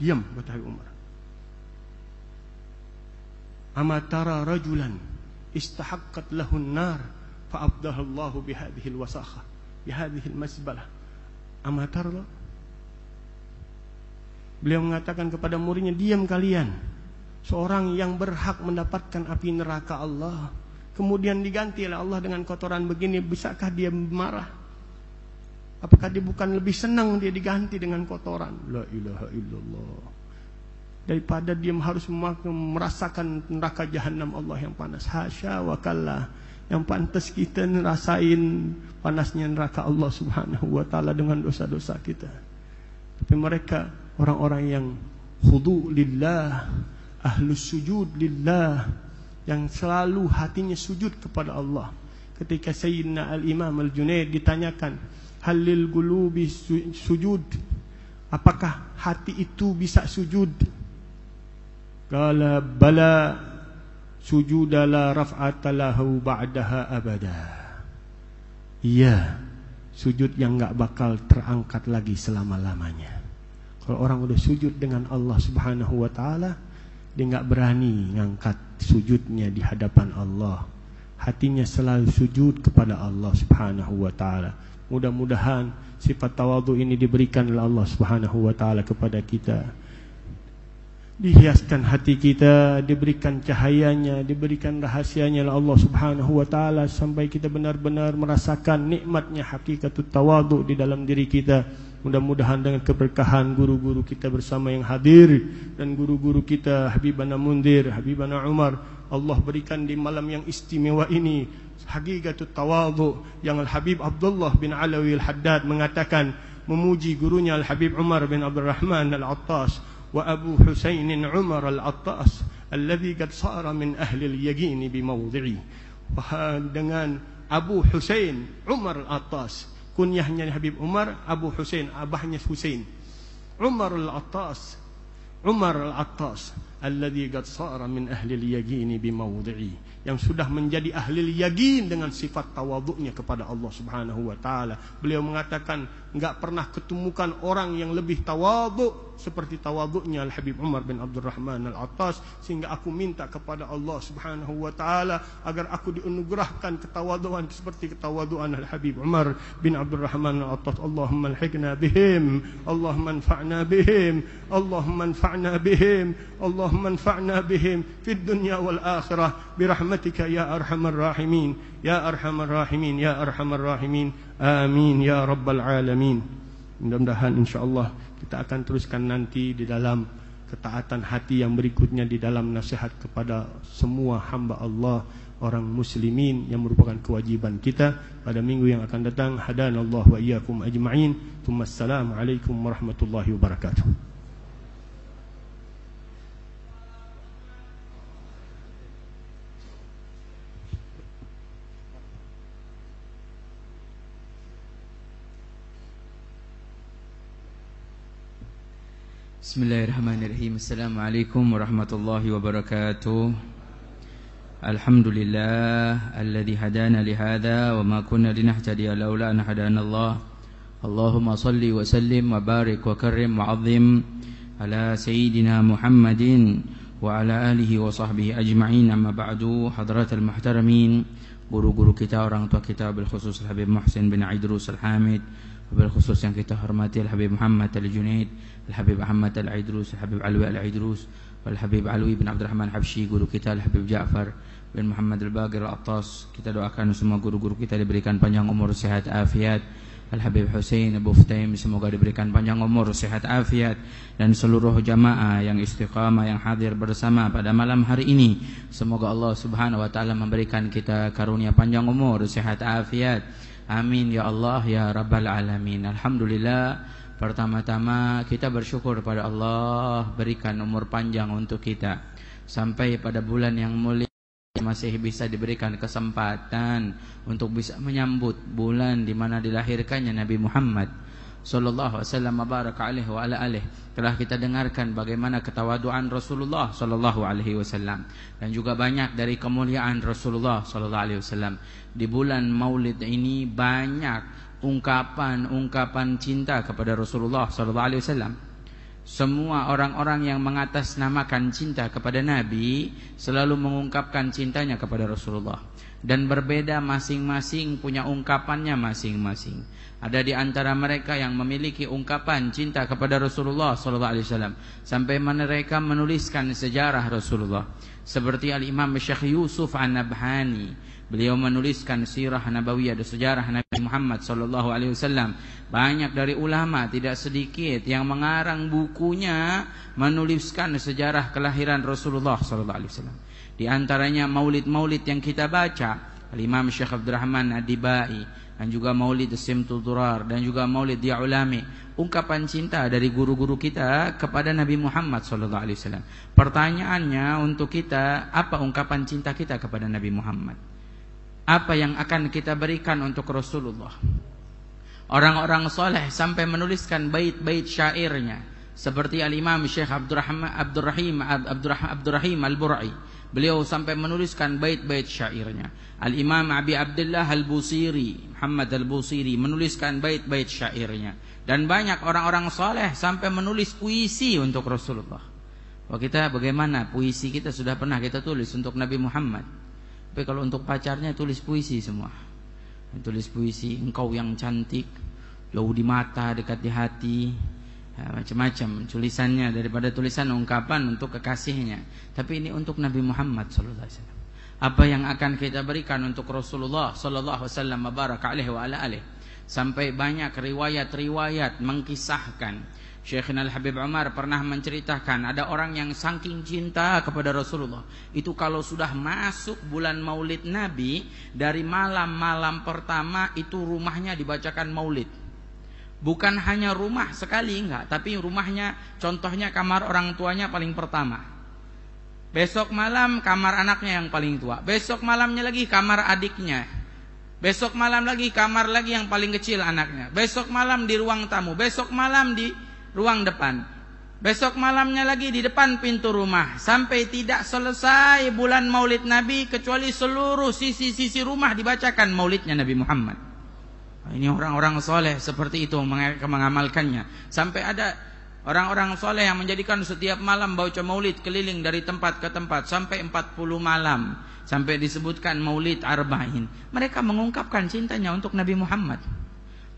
diam, kata Habib Umar. Amatara rajulan istahaqqat lahun nar fa'abdahallahu bihadihil wasakha bihadihil masbalah. Amatarlah. Beliau mengatakan kepada muridnya, diam kalian. Seorang yang berhak mendapatkan api neraka Allah, kemudian diganti oleh Allah dengan kotoran begini, bisakah dia marah? Apakah dia bukan lebih senang dia diganti dengan kotoran? La ilaha illallah. Daripada dia harus merasakan neraka jahanam Allah yang panas. Hasya wa kalla. Yang pantas kita ngerasain panasnya neraka Allah Subhanahu wa taala dengan dosa-dosa kita. Tapi mereka orang-orang yang khudu lillah, ahlus sujud lillah, yang selalu hatinya sujud kepada Allah. Ketika Sayyidina Al-Imam Al-Junaid ditanyakan, halil qulubi sujud, apakah hati itu bisa sujud? Qala bala sujuda la raf'ata lahu ba'daha abada. Iya, sujud yang enggak bakal terangkat lagi selama-lamanya. Kalau orang udah sujud dengan Allah Subhanahu wa taala, dia enggak berani ngangkat sujudnya di hadapan Allah. Hatinya selalu sujud kepada Allah Subhanahu wa taala. Mudah-mudahan sifat tawadhu ini diberikan oleh Allah Subhanahu wa taala kepada kita. Dihiaskan hati kita, diberikan cahayanya, diberikan rahasianya oleh Allah Subhanahu wa taala sampai kita benar-benar merasakan nikmatnya hakikatut tawadhu di dalam diri kita. Mudah-mudahan dengan keberkahan guru-guru kita bersama yang hadir dan guru-guru kita Habibana Mundir, Habibana Umar, Allah berikan di malam yang istimewa ini hakikatut tawadhu yang Al-Habib Abdullah bin Alawi Al-Haddad mengatakan, memuji gurunya Al-Habib Umar bin Abdul Rahman Al-Attas, wa Abu Husainin Umar Al-Attas alladhi qad sara min ahli al-yaqin bi mawdhi'i. Dengan Abu Husain Umar Al-Attas, kunyahnya Habib Umar, Abu Husain, abahnya Husain, Umar Al-Attas, Umar Al-Attas alladhi qad sara min ahli al-yaqin bi mawdhi'i, yang sudah menjadi ahli al-yaqin dengan sifat tawadhu'nya kepada Allah Subhanahu wa taala. Beliau mengatakan, enggak pernah ketemukan orang yang lebih tawadhu seperti tawadhu'nya Al-Habib Umar bin Abdul Rahman Al-Attas, sehingga aku minta kepada Allah Subhanahu wa taala agar aku dianugerahkan ketawadhuan seperti ketawadhuan Al-Habib Umar bin Abdul Rahman Al-Attas. Allahumma alhiqna bihim, Allahumma anfa'na bihim, Allahumma anfa'na bihim, Allahumma anfa'na bihim fid dunya wal akhirah birahmatika ya arhamar rahimin, ya arhamar rahimin, ya arhamar rahimin. Amin ya rabbal alamin. Mudah-mudahan insyaallah kita akan teruskan nanti di dalam ketaatan hati yang berikutnya, di dalam nasihat kepada semua hamba Allah, orang muslimin, yang merupakan kewajiban kita pada minggu yang akan datang. Hadanallahu wa iyyakum ajma'in. Assalamu alaikum warahmatullahi wabarakatuh. Bismillahirrahmanirrahim. Assalamualaikum warahmatullahi wabarakatuh. Alhamdulillah alladzi hadana li hadza wa ma kunna linahtadiya laula an hadana Allah. Allahumma salli wa sallim wa barik wa karrim wa 'azzim ala sayyidina Muhammadin wa ala alihi wa sahbihi ajma'in. Amma ba'du. Hadratal muhtaramin, guru-guru kita, orang tua kita, bil khusus Habib Muhsin bin Idrus Al-Hamid, bil khusus yang kita hormati Al-Habib Muhammad Al-Junaid, Al-Habib Muhammad Al-Idrus, Al-Habib Alwi Al-Idrus, Al-Habib Alwi bin Abdurrahman Habsyi, guru kita Al-Habib Ja'far bin Muhammad Al-Baqir Al-Attas. Kita doakan semua guru-guru kita diberikan panjang umur, sehat, afiat. Al-Habib Husain Abu Futaim semoga diberikan panjang umur, sehat, afiat, dan seluruh jamaah yang istiqamah yang hadir bersama pada malam hari ini. Semoga Allah Subhanahu wa taala memberikan kita karunia panjang umur, sehat, afiat. Amin ya Allah ya Rabbal alamin. Alhamdulillah, pertama-tama kita bersyukur pada Allah berikan umur panjang untuk kita sampai pada bulan yang mulia, masih bisa diberikan kesempatan untuk bisa menyambut bulan di mana dilahirkannya Nabi Muhammad sallallahu alaihi wasallam, baraka alaihi wa ala alihi. Telah kita dengarkan bagaimana ketawaduan Rasulullah sallallahu alaihi wasallam dan juga banyak dari kemuliaan Rasulullah sallallahu alaihi wasallam. Di bulan Maulid ini banyak ungkapan-ungkapan cinta kepada Rasulullah sallallahu alaihi wasallam. Semua orang-orang yang mengatasnamakan cinta kepada Nabi selalu mengungkapkan cintanya kepada Rasulullah, dan berbeda masing-masing punya ungkapannya masing-masing. Ada di antara mereka yang memiliki ungkapan cinta kepada Rasulullah sallallahu alaihi wasallam sampai mereka menuliskan sejarah Rasulullah. Seperti Al-Imam Syekh Yusuf An-Nabhani, beliau menuliskan sirah nabawiyah dan sejarah Nabi Muhammad sallallahu alaihi wasallam. Banyak dari ulama, tidak sedikit yang mengarang bukunya menuliskan sejarah kelahiran Rasulullah sallallahu alaihi wasallam. Di antaranya maulid-maulid yang kita baca, Al-Imam Syekh Abdurrahman Ad-Dibai, dan juga Maulid Simtul Durar, dan juga Maulid Dia Ulami. Ungkapan cinta dari guru-guru kita kepada Nabi Muhammad SAW. Pertanyaannya untuk kita, apa ungkapan cinta kita kepada Nabi Muhammad? Apa yang akan kita berikan untuk Rasulullah? Orang-orang soleh sampai menuliskan bait-bait syairnya, seperti Al-Imam Syekh Abdurrahim Al-Bur'i. Beliau sampai menuliskan bait-bait syairnya. Al-Imam Abi Abdullah Al-Busiri, Muhammad Al-Busiri, menuliskan bait-bait syairnya. Dan banyak orang-orang soleh sampai menulis puisi untuk Rasulullah. Wah, kita bagaimana? Puisi kita sudah pernah kita tulis untuk Nabi Muhammad. Tapi kalau untuk pacarnya tulis puisi semua. Tulis puisi, engkau yang cantik, jauh di mata, dekat di hati, macam-macam tulisannya, daripada tulisan ungkapan untuk kekasihnya. Tapi ini untuk Nabi Muhammad SAW. Apa yang akan kita berikan untuk Rasulullah SAW, baraka alaihi wa ala alihi. Sampai banyak riwayat-riwayat mengkisahkan. Syekhina Al-Habib Umar pernah menceritakan, ada orang yang saking cinta kepada Rasulullah, itu kalau sudah masuk bulan Maulid Nabi, dari malam-malam pertama itu rumahnya dibacakan Maulid. Bukan hanya rumah sekali, enggak, tapi rumahnya contohnya kamar orang tuanya paling pertama. Besok malam kamar anaknya yang paling tua. Besok malamnya lagi kamar adiknya. Besok malam lagi kamar lagi yang paling kecil anaknya. Besok malam di ruang tamu. Besok malam di ruang depan. Besok malamnya lagi di depan pintu rumah. Sampai tidak selesai bulan Maulid Nabi, kecuali seluruh sisi-sisi rumah dibacakan Maulidnya Nabi Muhammad. Ini orang-orang soleh seperti itu mengamalkannya. Sampai ada orang-orang soleh yang menjadikan setiap malam baca Maulid keliling dari tempat ke tempat sampai 40 malam. Sampai disebutkan Maulid Arba'in. Mereka mengungkapkan cintanya untuk Nabi Muhammad.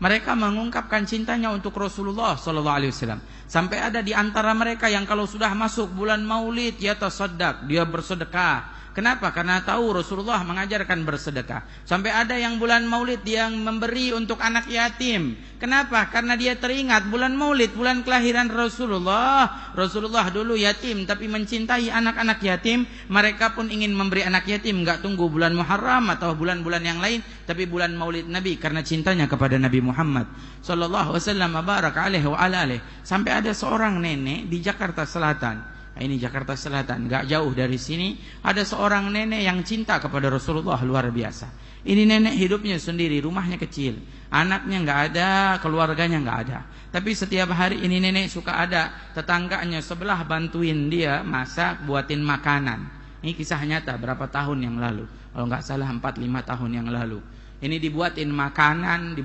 Mereka mengungkapkan cintanya untuk Rasulullah SAW. Sampai ada di antara mereka yang kalau sudah masuk bulan Maulid, ya tasaddaq, dia bersedekah. Kenapa? Karena tahu Rasulullah mengajarkan bersedekah. Sampai ada yang bulan Maulid dia memberi untuk anak yatim. Kenapa? Karena dia teringat bulan Maulid, bulan kelahiran Rasulullah. Rasulullah dulu yatim tapi mencintai anak-anak yatim. Mereka pun ingin memberi anak yatim, enggak tunggu bulan Muharram atau bulan-bulan yang lain, tapi bulan Maulid Nabi karena cintanya kepada Nabi Muhammad sallallahu alaihi wasallam, baraka alaihi wa ala alihi. Sampai ada seorang nenek di Jakarta Selatan. Ini Jakarta Selatan, gak jauh dari sini. Ada seorang nenek yang cinta kepada Rasulullah luar biasa. Ini nenek hidupnya sendiri, rumahnya kecil, anaknya gak ada, keluarganya gak ada. Tapi setiap hari ini nenek suka ada tetangganya sebelah bantuin dia masak, buatin makanan. Ini kisah nyata berapa tahun yang lalu, kalau gak salah 4-5 tahun yang lalu. Ini dibuatin makanan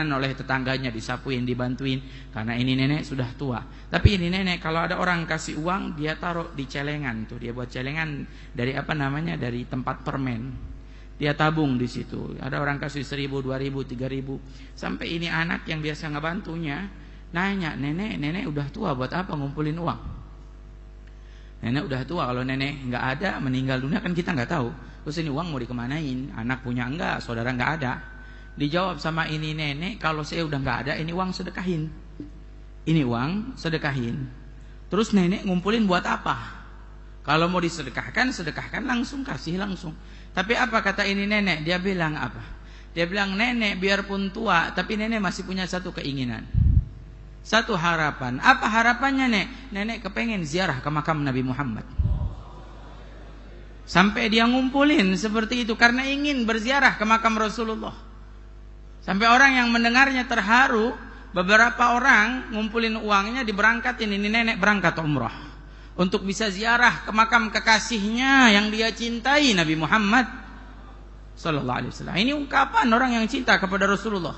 oleh tetangganya, disapuin, dibantuin. Karena ini nenek sudah tua. Tapi ini nenek kalau ada orang kasih uang, dia taruh di celengan tuh. Dia buat celengan dari dari tempat permen. Dia tabung di situ. Ada orang kasih 1.000, 2.000, 3.000. Sampai ini anak yang biasa ngebantunya nanya, nenek udah tua, buat apa ngumpulin uang? Nenek udah tua, kalau nenek nggak ada, meninggal dunia kan kita nggak tahu. Terus ini uang mau dikemanain? Anak punya enggak, saudara nggak ada. Dijawab sama ini nenek, kalau saya udah nggak ada, ini uang sedekahin. Ini uang sedekahin. Terus nenek ngumpulin buat apa? Kalau mau disedekahkan, sedekahkan langsung, kasih langsung. Tapi apa kata ini nenek? Dia bilang apa? Dia bilang, nenek biarpun tua, tapi nenek masih punya satu keinginan, satu harapan. Apa harapannya nek? Nenek kepengen ziarah ke makam Nabi Muhammad. Sampai dia ngumpulin seperti itu karena ingin berziarah ke makam Rasulullah. Sampai orang yang mendengarnya terharu. Beberapa orang ngumpulin uangnya, diberangkatin. Ini nenek berangkat umrah untuk bisa ziarah ke makam kekasihnya yang dia cintai, Nabi Muhammad sallallahu alaihi wasallam. Ini ungkapan orang yang cinta kepada Rasulullah.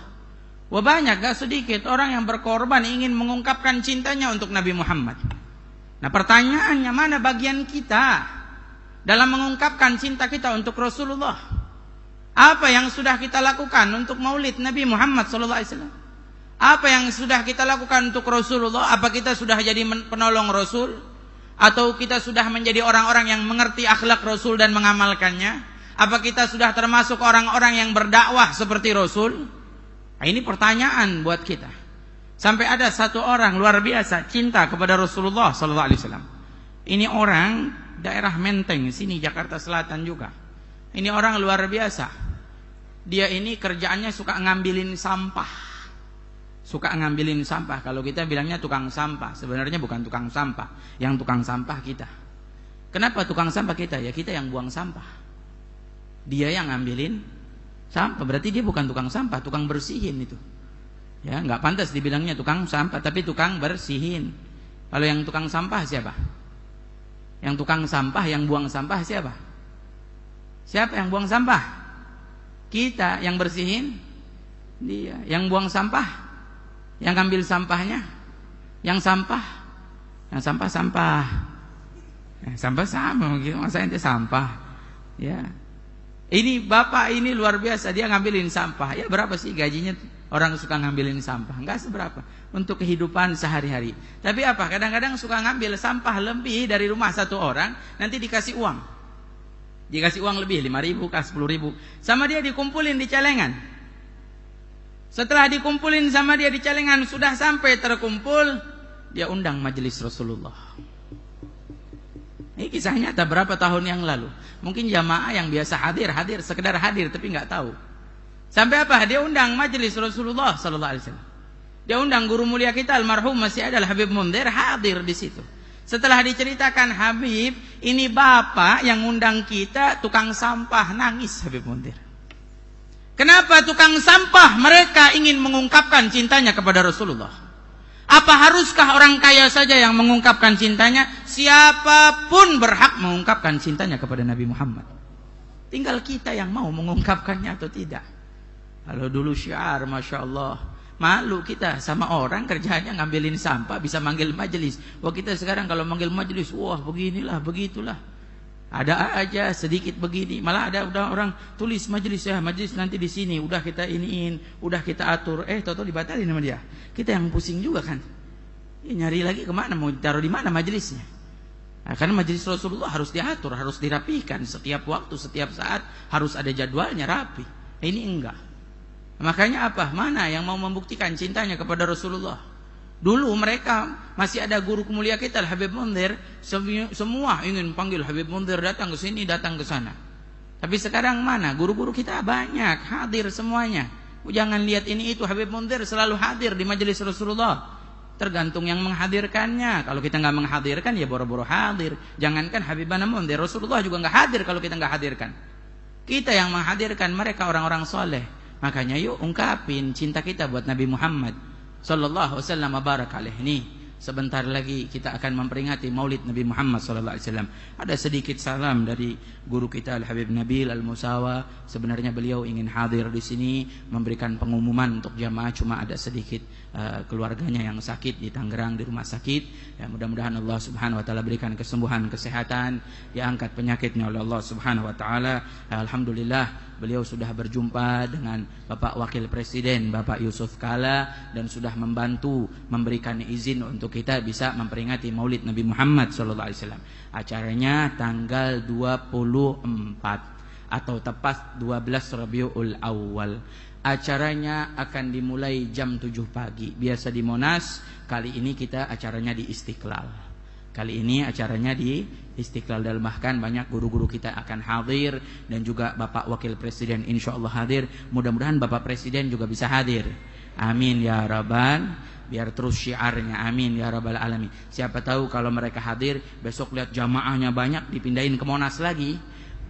Wah, banyak, gak sedikit orang yang berkorban ingin mengungkapkan cintanya untuk Nabi Muhammad. Nah, pertanyaannya, mana bagian kita dalam mengungkapkan cinta kita untuk Rasulullah? Apa yang sudah kita lakukan untuk Maulid Nabi Muhammad SAW? Apa yang sudah kita lakukan untuk Rasulullah? Apa kita sudah jadi penolong Rasul? Atau kita sudah menjadi orang-orang yang mengerti akhlak Rasul dan mengamalkannya? Apa kita sudah termasuk orang-orang yang berdakwah seperti Rasul? Nah, ini pertanyaan buat kita. Sampai ada satu orang luar biasa cinta kepada Rasulullah SAW. Ini orang daerah Menteng, sini Jakarta Selatan juga. Ini orang luar biasa. Dia ini kerjaannya suka ngambilin sampah. Suka ngambilin sampah. Kalau kita bilangnya tukang sampah, sebenarnya bukan tukang sampah. Yang tukang sampah kita. Kenapa tukang sampah kita? Ya kita yang buang sampah. Dia yang ngambilin sampah. Berarti dia bukan tukang sampah, tukang bersihin itu. Ya, nggak pantas dibilangnya tukang sampah, tapi tukang bersihin. Kalau yang tukang sampah siapa? Yang tukang sampah, yang buang sampah siapa? Siapa yang buang sampah? Kita. Yang bersihin dia. Yang buang sampah, yang ngambil sampahnya, yang sampah, sampah. Sampah sama, masa ente sampah. Ya. Ini bapak ini luar biasa, dia ngambilin sampah. Ya berapa sih gajinya orang suka ngambilin sampah? Enggak seberapa untuk kehidupan sehari-hari. Tapi apa? Kadang-kadang suka ngambil sampah lebih dari rumah satu orang, nanti dikasih uang. Dikasih uang lebih 5.000 kah 10.000. Sama dia dikumpulin di celengan. Setelah dikumpulin sama dia di celengan, sudah sampai terkumpul, dia undang majelis Rasulullah. Ini kisah nyata berapa tahun yang lalu. Mungkin jamaah yang biasa hadir, sekedar hadir tapi nggak tahu. Sampai apa? Dia undang majelis Rasulullah sallallahu alaihi wasallam. Dia undang guru mulia kita almarhum masih ada Habib Mundir hadir di situ. Setelah diceritakan Habib, ini bapak yang undang kita tukang sampah, nangis Habib Mundir. Kenapa tukang sampah? Mereka ingin mengungkapkan cintanya kepada Rasulullah. Apa haruskah orang kaya saja yang mengungkapkan cintanya? Siapapun berhak mengungkapkan cintanya kepada Nabi Muhammad. Tinggal kita yang mau mengungkapkannya atau tidak. Kalau dulu syiar, Masya Allah, malu kita sama orang kerjanya ngambilin sampah, bisa manggil majelis. Wah kita sekarang kalau manggil majelis, wah beginilah, begitulah. Ada aja sedikit begini. Malah ada udah orang tulis majelis ya, majelis nanti di sini. Udah kita iniin, udah kita atur. Toto dibatalin sama dia. Kita yang pusing juga kan. Ya, nyari lagi kemana, mau taruh di mana majelisnya? Nah, karena majelis Rasulullah harus diatur, harus dirapikan. Setiap waktu, setiap saat harus ada jadwalnya rapi. Ini enggak. Makanya apa? Mana yang mau membuktikan cintanya kepada Rasulullah? Dulu mereka masih ada guru mulia kita Habib Mundir, semua ingin panggil Habib Mundir datang ke sini, datang ke sana. Tapi sekarang mana? Guru-guru kita banyak, hadir semuanya. Jangan lihat ini itu, Habib Mundir selalu hadir di majelis Rasulullah. Tergantung yang menghadirkannya. Kalau kita nggak menghadirkan ya boro-boro hadir. Jangankan Habibana Mundir, Rasulullah juga nggak hadir kalau kita nggak hadirkan. Kita yang menghadirkan mereka orang-orang soleh. Makanya yuk ungkapin cinta kita buat Nabi Muhammad sallallahu alaihi wasallam barak alaihi. Nih, sebentar lagi kita akan memperingati Maulid Nabi Muhammad sallallahu alaihi wasallam. Ada sedikit salam dari guru kita Al Habib Nabil Al Musawa. Sebenarnya beliau ingin hadir di sini memberikan pengumuman untuk jamaah, cuma ada sedikit keluarganya yang sakit di Tangerang di rumah sakit. Ya, mudah-mudahan Allah Subhanahu wa taala berikan kesembuhan, kesehatan, diangkat penyakitnya oleh Allah Subhanahu wa taala. Alhamdulillah beliau sudah berjumpa dengan Bapak Wakil Presiden Bapak Yusuf Kala dan sudah membantu memberikan izin untuk kita bisa memperingati Maulid Nabi Muhammad SAW. Acaranya tanggal 24 atau tepat 12 Rabiul Awal. Acaranya akan dimulai jam 7 pagi. Biasa di Monas, kali ini kita acaranya di Istiqlal. Kali ini acaranya di Istiqlal, dan bahkan banyak guru-guru kita akan hadir dan juga Bapak Wakil Presiden insya Allah hadir. Mudah-mudahan Bapak Presiden juga bisa hadir. Amin ya Rabbal. Biar terus syiarnya. Amin ya Rabbal Alamin. Siapa tahu kalau mereka hadir, besok lihat jamaahnya banyak dipindahin ke Monas lagi.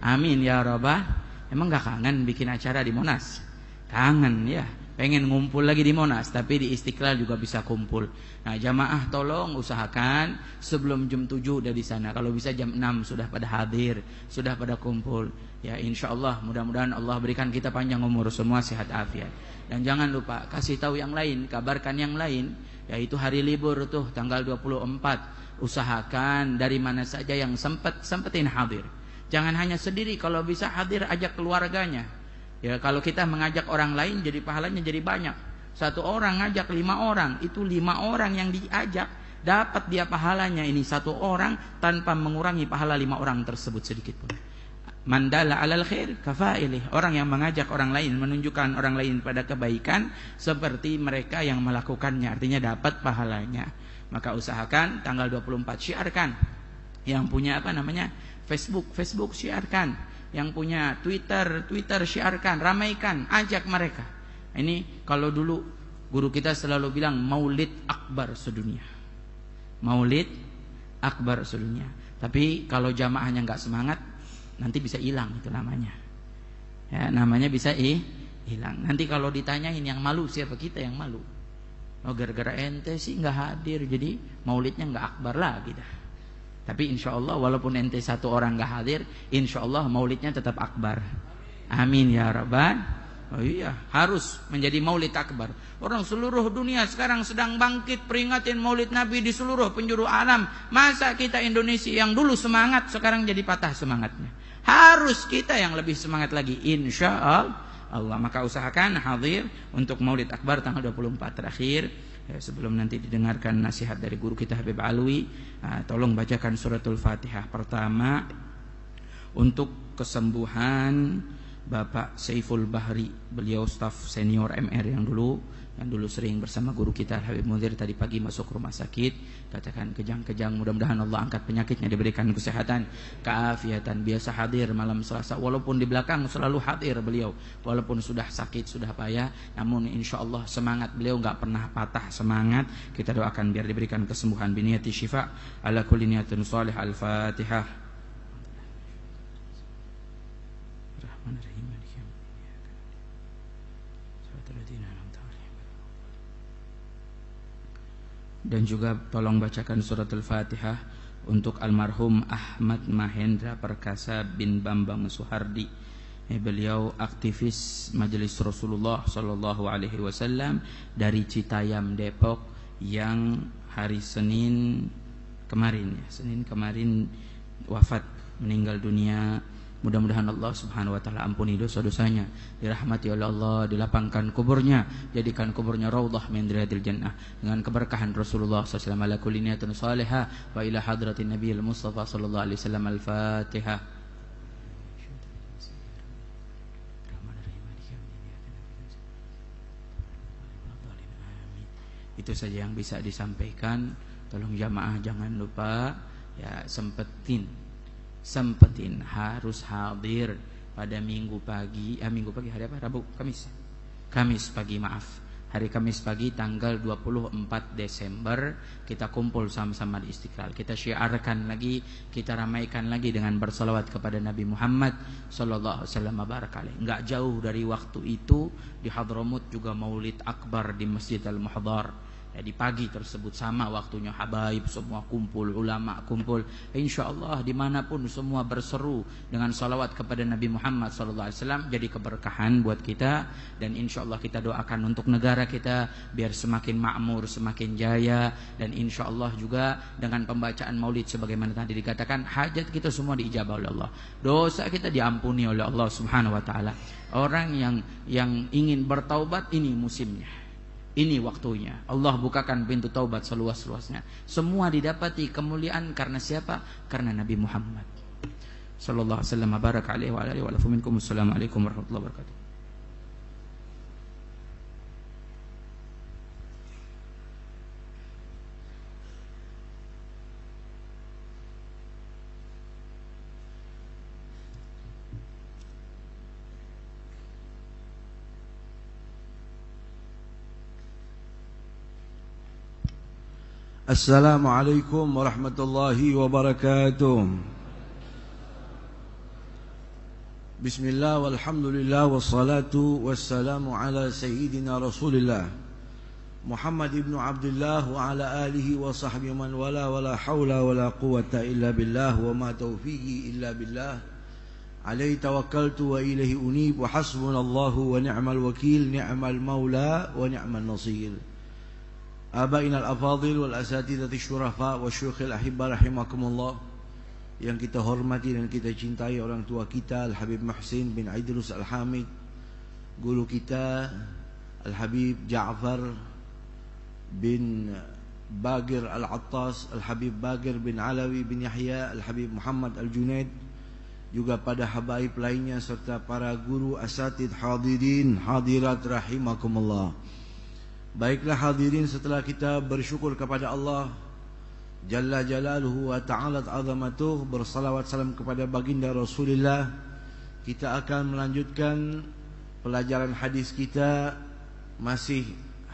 Amin ya Rabbal. Emang gak kangen bikin acara di Monas? Kangen ya. Pengen ngumpul lagi di Monas, tapi di Istiqlal juga bisa kumpul. Nah, jamaah tolong usahakan sebelum jam 7 udah di sana. Kalau bisa jam 6 sudah pada hadir, sudah pada kumpul. Ya insya Allah, mudah-mudahan Allah berikan kita panjang umur semua, sehat afiat. Dan jangan lupa kasih tahu yang lain, kabarkan yang lain, yaitu hari libur tuh tanggal 24. Usahakan dari mana saja yang sempetin hadir. Jangan hanya sendiri, kalau bisa hadir ajak keluarganya. Ya kalau kita mengajak orang lain jadi pahalanya jadi banyak. Satu orang ngajak 5 orang, itu 5 orang yang diajak dapat dia pahalanya ini 1 orang tanpa mengurangi pahala 5 orang tersebut sedikit pun. Mandala alal khair kafailih. Orang yang mengajak orang lain, menunjukkan orang lain pada kebaikan seperti mereka yang melakukannya, artinya dapat pahalanya. Maka usahakan tanggal 24 syiarkan. Yang punya Facebook syiarkan. Yang punya Twitter syiarkan, ramaikan, ajak mereka. Ini kalau dulu guru kita selalu bilang maulid akbar sedunia. Maulid akbar sedunia. Tapi kalau jamaahnya enggak semangat, nanti bisa hilang itu namanya. Ya, namanya bisa hilang. Nanti kalau ditanyain yang malu siapa, kita yang malu. Oh, gara-gara ente sih enggak hadir, jadi maulidnya enggak akbar lagi dah. Tapi insya Allah walaupun ente satu orang enggak hadir, insya Allah maulidnya tetap akbar. Amin ya rabbal. Oh iya, harus menjadi maulid akbar. Orang seluruh dunia sekarang sedang bangkit peringatin maulid Nabi di seluruh penjuru alam. Masa kita Indonesia yang dulu semangat sekarang jadi patah semangatnya? Harus kita yang lebih semangat lagi insya Allah. Maka usahakan hadir untuk maulid akbar tanggal 24 terakhir. Sebelum nanti didengarkan nasihat dari guru kita Habib Alwi, tolong bacakan suratul Fatihah pertama untuk kesembuhan Bapak Saiful Bahri, beliau staf senior MR yang dulu sering bersama guru kita Habib Munzir. Tadi pagi masuk rumah sakit, katakan kejang-kejang, mudah-mudahan Allah angkat penyakitnya, diberikan kesehatan, keafiatan. Biasa hadir malam Selasa, walaupun di belakang selalu hadir beliau, walaupun sudah sakit, sudah payah, namun insya Allah semangat beliau enggak pernah patah semangat. Kita doakan biar diberikan kesembuhan. Biniyati syifa ala kulli niyatin shalih. Al-Fatihah. Dan juga tolong bacakan surat Al-Fatihah untuk almarhum Ahmad Mahendra Perkasa bin Bambang Suhardi. Beliau aktivis Majelis Rasulullah Sallallahu Alaihi Wasallam dari Citayam, Depok, yang hari Senin kemarin wafat, meninggal dunia. Mudah-mudahan Allah Subhanahu wa taala ampuni dosa-dosanya, dirahmati oleh Allah, dilapangkan kuburnya, jadikan kuburnya raudhah min riyadil jannah dengan keberkahan Rasulullah sallallahu alaihi wasallam. Ala kulli niyatin salihah wa ila hadratin nabiyil mustafa sallallahu alaihi wasallam. Al-Fatihah. Itu saja yang bisa disampaikan. Tolong jamaah jangan lupa ya, sempetin harus hadir pada minggu pagi hari apa? Rabu, Kamis pagi, hari Kamis pagi tanggal 24 Desember kita kumpul sama-sama di Istiqlal. Kita syiarkan lagi, kita ramaikan lagi dengan bersalawat kepada Nabi Muhammad sallallahu alaihi wasallam. Barakallah. Enggak jauh dari waktu itu di Hadramut juga Maulid Akbar di Masjid Al-Muhdhar. Di pagi tersebut sama waktunya, habaib semua kumpul, ulama kumpul. InsyaAllah dimanapun semua berseru dengan salawat kepada Nabi Muhammad SAW. Jadi keberkahan buat kita. Dan insyaAllah kita doakan untuk negara kita biar semakin makmur, semakin jaya. Dan insyaAllah juga dengan pembacaan maulid sebagaimana tadi dikatakan, hajat kita semua diijabah oleh Allah, dosa kita diampuni oleh Allah Subhanahu wa ta'ala. Orang yang ingin bertaubat, ini musimnya, ini waktunya. Allah bukakan pintu taubat seluas-luasnya. Semua didapati kemuliaan karena siapa? Karena Nabi Muhammad sallallahu alaihi wasallam. Baraka alaihi wa alihi wa lafu minkum. Assalamualaikum warahmatullahi wabarakatuh. Assalamualaikum warahmatullahi wabarakatuh. Bismillah walhamdulillah wassalatu wassalamu ala sayyidina Rasulillah Muhammad ibn Abdullah wa ala alihi wa sahbihi man wala hawla wala quwata illa billah wa ma taufiqi illa billah. Alaihi tawakkaltu wa ilaihi unib wa hasbunallahu wa ni'mal wakil, ni'mal maula wa ni'mal nasir. Abaina al-afadhil wal asatidati syurafa wa syukhil ahibba rahimakumullah. Yang kita hormati dan kita cintai orang tua kita Al-Habib Muhsin bin Idrus Al-Hamid, guru kita Al-Habib Ja'far bin Bagir Al-Attas, Al-Habib Bagir bin Alawi bin Yahya, Al-Habib Muhammad Al-Junaid, juga pada habaib lainnya serta para guru asatid hadirin hadirat rahimakumullah. Baiklah hadirin, setelah kita bersyukur kepada Allah Jalla Jalaluhu wa Ta'ala Azamatuh, bersalawat salam kepada baginda Rasulullah Kita akan melanjutkan pelajaran hadis kita, masih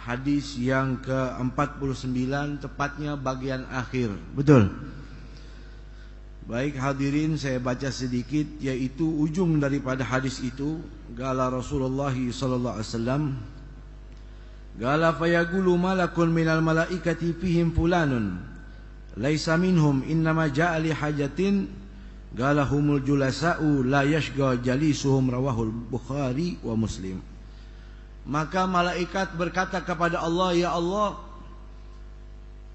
hadis yang ke-49, tepatnya bagian akhir. Betul? Baik hadirin, saya baca sedikit, yaitu ujung daripada hadis itu. Gala Rasulullah sallallahu alaihi wasallam, gala fayaqulu malakun minal malaikati fihim fulanun laisa minhum innama ja'a li hajatin gala humul julasa'u la yashqa jalisuhum, rawahul Bukhari wa Muslim. Maka malaikat berkata kepada Allah, ya Allah,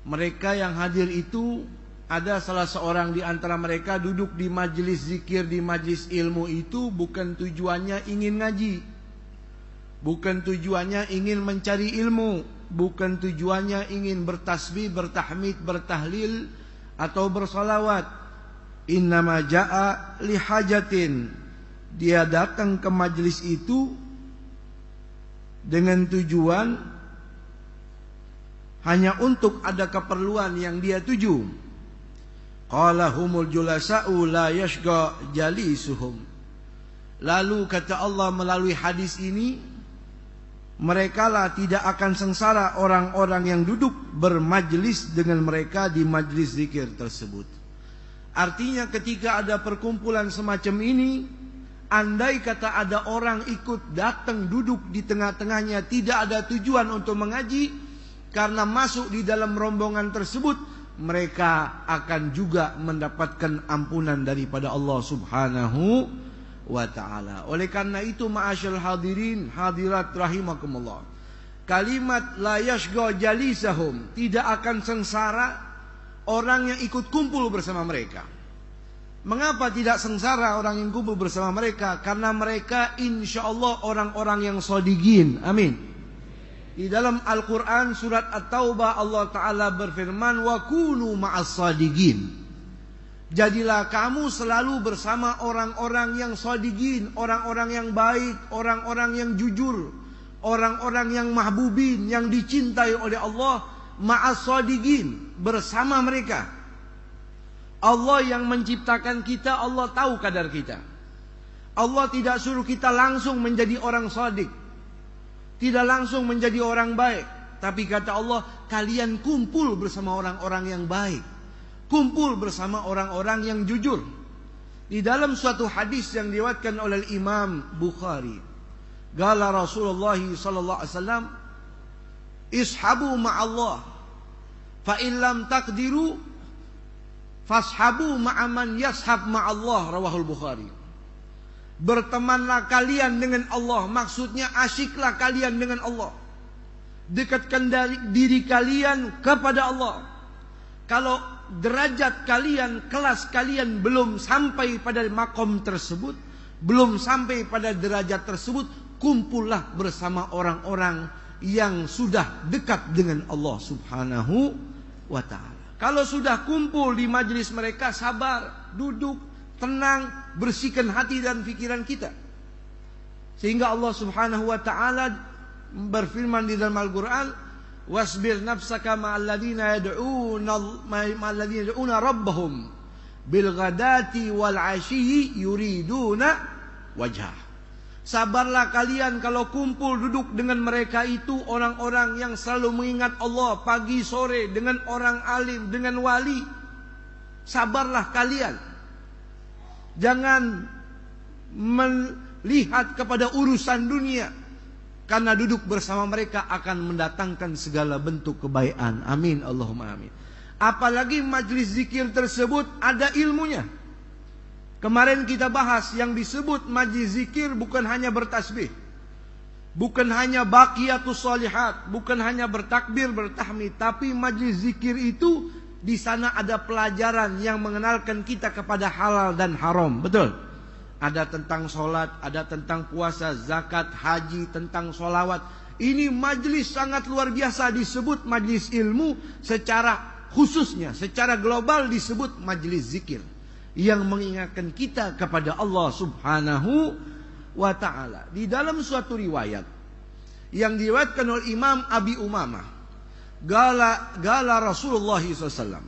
mereka yang hadir itu ada salah seorang di antara mereka duduk di majlis zikir, di majlis ilmu itu bukan tujuannya ingin ngaji, bukan tujuannya ingin mencari ilmu, bukan tujuannya ingin bertasbih, bertahmid, bertahlil atau bersalawat. Innama ja'a lihajatin, dia datang ke majlis itu dengan tujuan hanya untuk ada keperluan yang dia tuju. Qala humul julasa'u la yashqa jalisuhum. Lalu kata Allah melalui hadis ini, merekalah tidak akan sengsara orang-orang yang duduk bermajlis dengan mereka di majlis zikir tersebut. Artinya ketika ada perkumpulan semacam ini, andai kata ada orang ikut datang duduk di tengah-tengahnya tidak ada tujuan untuk mengaji, karena masuk di dalam rombongan tersebut mereka akan juga mendapatkan ampunan daripada Allah Subhanahu wa ta'ala. Oleh karena itu, ma'asyal hadirin hadirat rahimakumullah, kalimat la yashqa jalisahum, tidak akan sengsara orang yang ikut kumpul bersama mereka. Mengapa tidak sengsara orang yang kumpul bersama mereka? Karena mereka insyaallah orang-orang yang shodiqin. Amin. Di dalam Al-Quran surat At-Taubah Allah Ta'ala berfirman, wa kunu ma'as shodiqin. Jadilah kamu selalu bersama orang-orang yang shodiqin, orang-orang yang baik, orang-orang yang jujur, orang-orang yang mahbubin, yang dicintai oleh Allah. Ma'as shodiqin, bersama mereka. Allah yang menciptakan kita, Allah tahu kadar kita. Allah tidak suruh kita langsung menjadi orang shodiq, tidak langsung menjadi orang baik. Tapi kata Allah, kalian kumpul bersama orang-orang yang baik, kumpul bersama orang-orang yang jujur. Di dalam suatu hadis yang diriwayatkan oleh Imam Bukhari, gala Rasulullah sallallahu alaihi wasallam, ishabu ma'allah fa in lam taqdiru fashabu ma'aman yashab ma'allah, rawahul Bukhari. Bertemanlah kalian dengan Allah, maksudnya asyiklah kalian dengan Allah, dekatkan diri kalian kepada Allah. Kalau derajat kalian, kelas kalian belum sampai pada makom tersebut, belum sampai pada derajat tersebut, kumpullah bersama orang-orang yang sudah dekat dengan Allah Subhanahu wa ta'ala. Kalau sudah kumpul di majlis mereka, sabar, duduk, tenang, bersihkan hati dan pikiran kita. Sehingga Allah Subhanahu wa ta'ala berfirman di dalam Al-Quran, wasbir nafsaka ma'alladhina yad'una rabbahum bilghadati wal 'ashyi yuriduna wajhah. Sabarlah kalian kalau kumpul duduk dengan mereka itu orang-orang yang selalu mengingat Allah pagi sore, dengan orang alim, dengan wali. Sabarlah kalian. Jangan melihat kepada urusan dunia, karena duduk bersama mereka akan mendatangkan segala bentuk kebaikan. Amin, Allahumma amin. Apalagi majlis zikir tersebut ada ilmunya. Kemarin kita bahas yang disebut majlis zikir bukan hanya bertasbih, bukan hanya baqiyatus shalihat, bukan hanya bertakbir, bertahmid, tapi majlis zikir itu di sana ada pelajaran yang mengenalkan kita kepada halal dan haram. Betul? Ada tentang sholat, ada tentang puasa, zakat, haji, tentang sholawat. Ini majlis sangat luar biasa, disebut majlis ilmu. Secara khususnya, secara global disebut majlis zikir, yang mengingatkan kita kepada Allah Subhanahu wa ta'ala. Di dalam suatu riwayat yang diriwayatkan oleh Imam Abi Umamah, Gala Rasulullah SAW,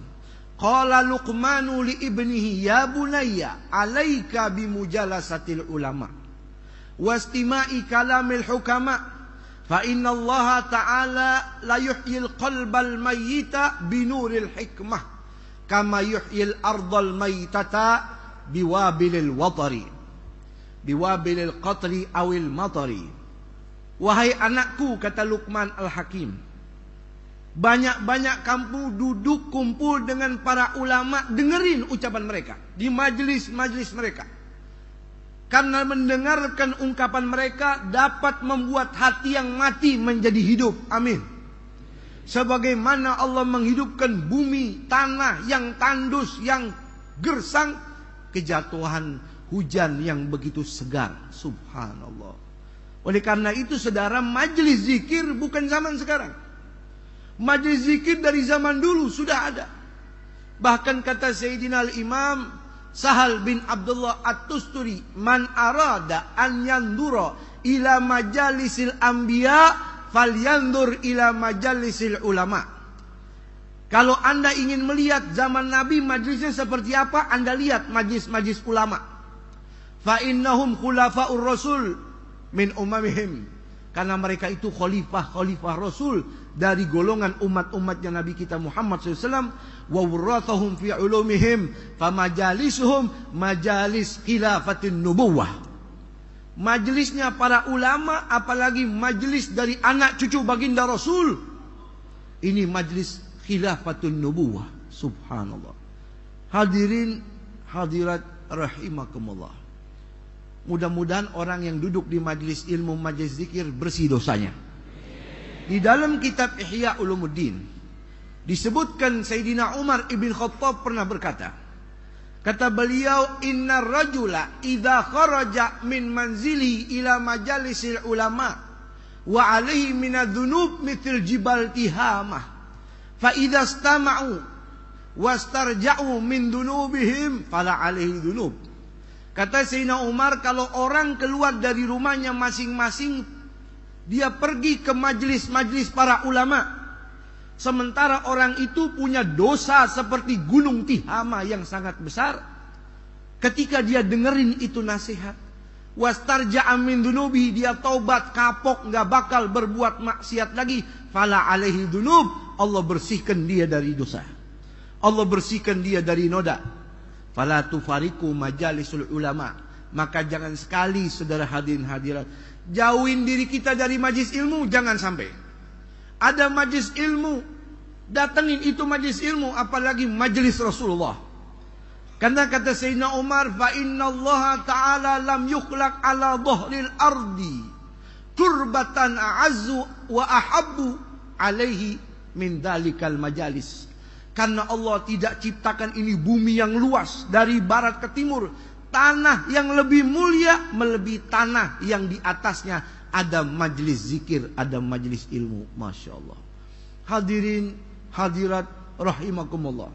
Qala Luqmanu li ibnihi ya bunayya alaika bimujalasatil ulama wastima'i kalamil hukama fa inna Allah ta'ala la yuhyil qalbal mayyita binuril hikmah kama yuhyil ardal mayyitata biwabilil watari biwabilil qatri awil matari. Wahai anakku, kata Luqman Al-Hakim, banyak-banyak kamu duduk kumpul dengan para ulama, dengerin ucapan mereka di majlis-majlis mereka. Karena mendengarkan ungkapan mereka dapat membuat hati yang mati menjadi hidup. Amin. Sebagaimana Allah menghidupkan bumi, tanah yang tandus, yang gersang, kejatuhan hujan yang begitu segar. Subhanallah. Oleh karena itu saudara, majlis zikir bukan zaman sekarang. Majlis zikir dari zaman dulu sudah ada. Bahkan kata Sayyidina Al-Imam Sahal bin Abdullah At-Tusturi, man arada an yandura ila majalisil anbiya falyandur ila majalisil ulama. Kalau anda ingin melihat zaman Nabi majlisnya seperti apa, anda lihat majlis-majlis ulama. Fa innahum khulafaur rasul min umamihim. Karena mereka itu khalifah Rasul dari golongan umat-umatnya Nabi kita Muhammad SAW. Wa wurathahum fi ulumihim famajalisuhum majalis khilafatin nubuwah. Majlisnya para ulama, apalagi majlis dari anak cucu baginda Rasul, ini majlis khilafatun nubuwah. Subhanallah. Hadirin hadirat rahimakumullah. Mudah-mudahan orang yang duduk di majlis ilmu, majlis zikir bersih dosanya. Di dalam kitab Ihya Ulumuddin disebutkan Sayyidina Umar ibn Khattab pernah berkata, kata beliau, inna rajula idza kharaja min manzili ila majalisil ulama wa alaihi minadh-dhunub mithl jibal tihamah fa idza istama'u wastarja'u min dhunubihim fala alaihi dhunub. Kata Sayyidina Umar, kalau orang keluar dari rumahnya masing-masing, dia pergi ke majlis-majlis para ulama, sementara orang itu punya dosa seperti gunung Tihama yang sangat besar. Ketika dia dengerin itu nasihat, wastarja'a min dunubi, dia taubat, kapok, nggak bakal berbuat maksiat lagi, fala alaihi dunub, Allah bersihkan dia dari dosa, Allah bersihkan dia dari noda. Fala tufariku majalisul ulama. Maka jangan sekali saudara hadirin hadirat, jauhin diri kita dari majlis ilmu. Jangan sampai ada majlis ilmu, datengin itu majlis ilmu, apalagi majlis Rasulullah. Karena kata Sayyidina Umar, fa inna Allah ta'ala lam yukhlaq ala dhahril ardi turbatan a'azzu wa ahabbu alaihi min dalikal majalis. Karena Allah tidak ciptakan ini bumi yang luas dari barat ke timur, tanah yang lebih mulia melebihi tanah yang di atasnya ada majlis zikir, ada majlis ilmu. Masya Allah. Hadirin hadirat rahimakumullah.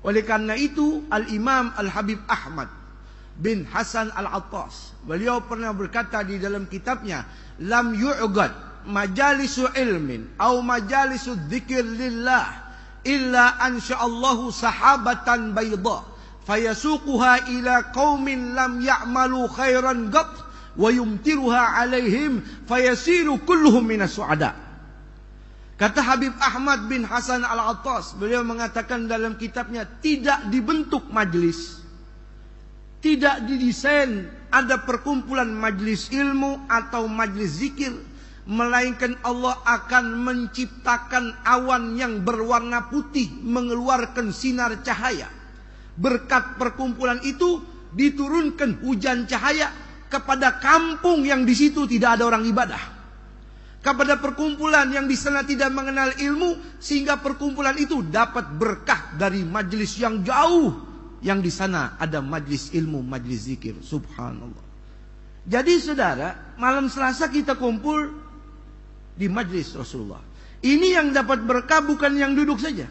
Oleh karena itu Al-Imam Al-Habib Ahmad bin Hasan Al-Attas, beliau pernah berkata di dalam kitabnya, lam yu'gad majalisu ilmin au majalisu dzikir lillah illa ansha'allahu sahabatan bayda fayasuquha ila qaumin lam ya'malu khairan qat wa yumtiruha alaihim fayasiru kulluhum minas su'ada. Kata Habib Ahmad bin Hasan Al-Attas, beliau mengatakan dalam kitabnya, tidak dibentuk majlis, tidak didesain ada perkumpulan majlis ilmu atau majlis zikir, melainkan Allah akan menciptakan awan yang berwarna putih mengeluarkan sinar cahaya. Berkat perkumpulan itu diturunkan hujan cahaya kepada kampung yang di situ tidak ada orang ibadah, kepada perkumpulan yang di sana tidak mengenal ilmu, sehingga perkumpulan itu dapat berkah dari majlis yang jauh yang di sana ada majlis ilmu, majlis zikir. Subhanallah. Jadi saudara, malam Selasa kita kumpul di majlis Rasulullah. Ini yang dapat berkah bukan yang duduk saja.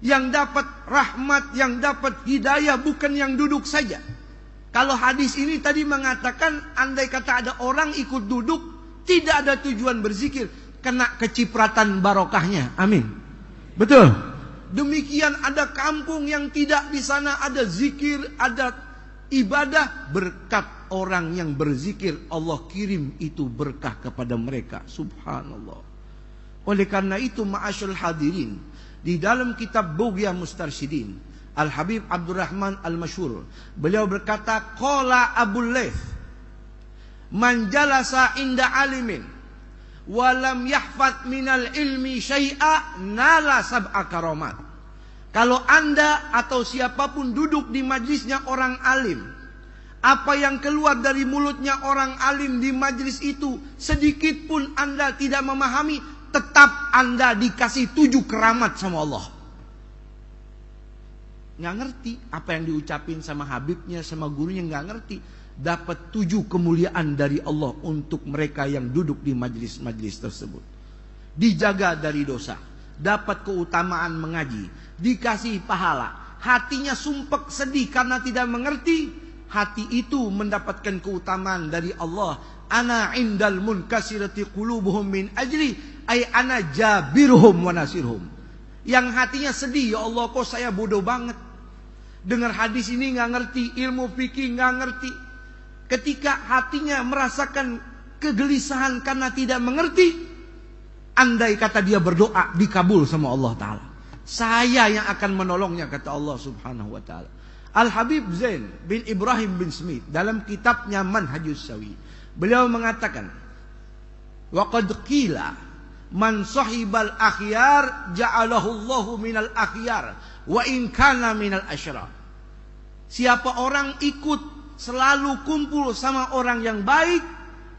Yang dapat rahmat, yang dapat hidayah bukan yang duduk saja. Kalau hadis ini tadi mengatakan, andai kata ada orang ikut duduk, tidak ada tujuan berzikir, kena kecipratan barokahnya. Amin. Betul. Demikian ada kampung yang tidak di sana ada zikir, ada ibadah. Berkat orang yang berzikir, Allah kirim itu berkah kepada mereka. Subhanallah. Oleh karena itu, ma'asyul hadirin, di dalam kitab Bughya Mustarsyidin, Al-Habib Abdurrahman Al-Masyhur, beliau berkata, qala Abul Layth, man jalasa inda alimin walam yahfad minal ilmi syai'a nala sab'a karamat. Kalau anda atau siapapun duduk di majlisnya orang alim, apa yang keluar dari mulutnya orang alim di majlis itu, sedikit pun anda tidak memahami, tetap anda dikasih 7 keramat sama Allah. Nggak ngerti apa yang diucapin sama habibnya, sama gurunya, nggak ngerti. Dapat 7 kemuliaan dari Allah untuk mereka yang duduk di majlis-majlis tersebut. Dijaga dari dosa, dapat keutamaan mengaji, dikasih pahala. Hatinya sumpek sedih karena tidak mengerti, hati itu mendapatkan keutamaan dari Allah. Ana indal munkasirati qulubuhum min ajli ay ana jabiruhum wa nasirhum. Yang hatinya sedih, ya Allah kok saya bodoh banget, dengar hadis ini nggak ngerti, ilmu fikih nggak ngerti. Ketika hatinya merasakan kegelisahan karena tidak mengerti, andai kata dia berdoa dikabul sama Allah Ta'ala, saya yang akan menolongnya, kata Allah Subhanahu wa Ta'ala. Al-Habib Zain bin Ibrahim bin Smith dalam kitabnya Manhajus Sawi, beliau mengatakan, wa qad qila man sahibal akhyar ja'alahu Allahu minal akhyar wa in kana minal asyrar. Siapa orang ikut selalu kumpul sama orang yang baik,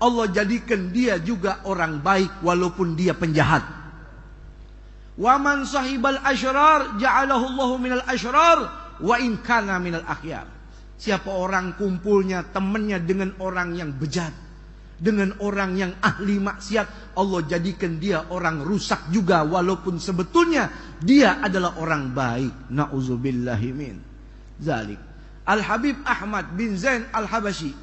Allah jadikan dia juga orang baik walaupun dia penjahat. Wa man sahibal asyrar ja'alahu Allahu minal asyrar wa in kana minal akhyar. Siapa orang kumpulnya, temannya dengan orang yang bejat, dengan orang yang ahli maksiat, Allah jadikan dia orang rusak juga walaupun sebetulnya dia adalah orang baik. Na'udzubillahi min zalik. Al-Habib Ahmad bin Zain Al-Habashi,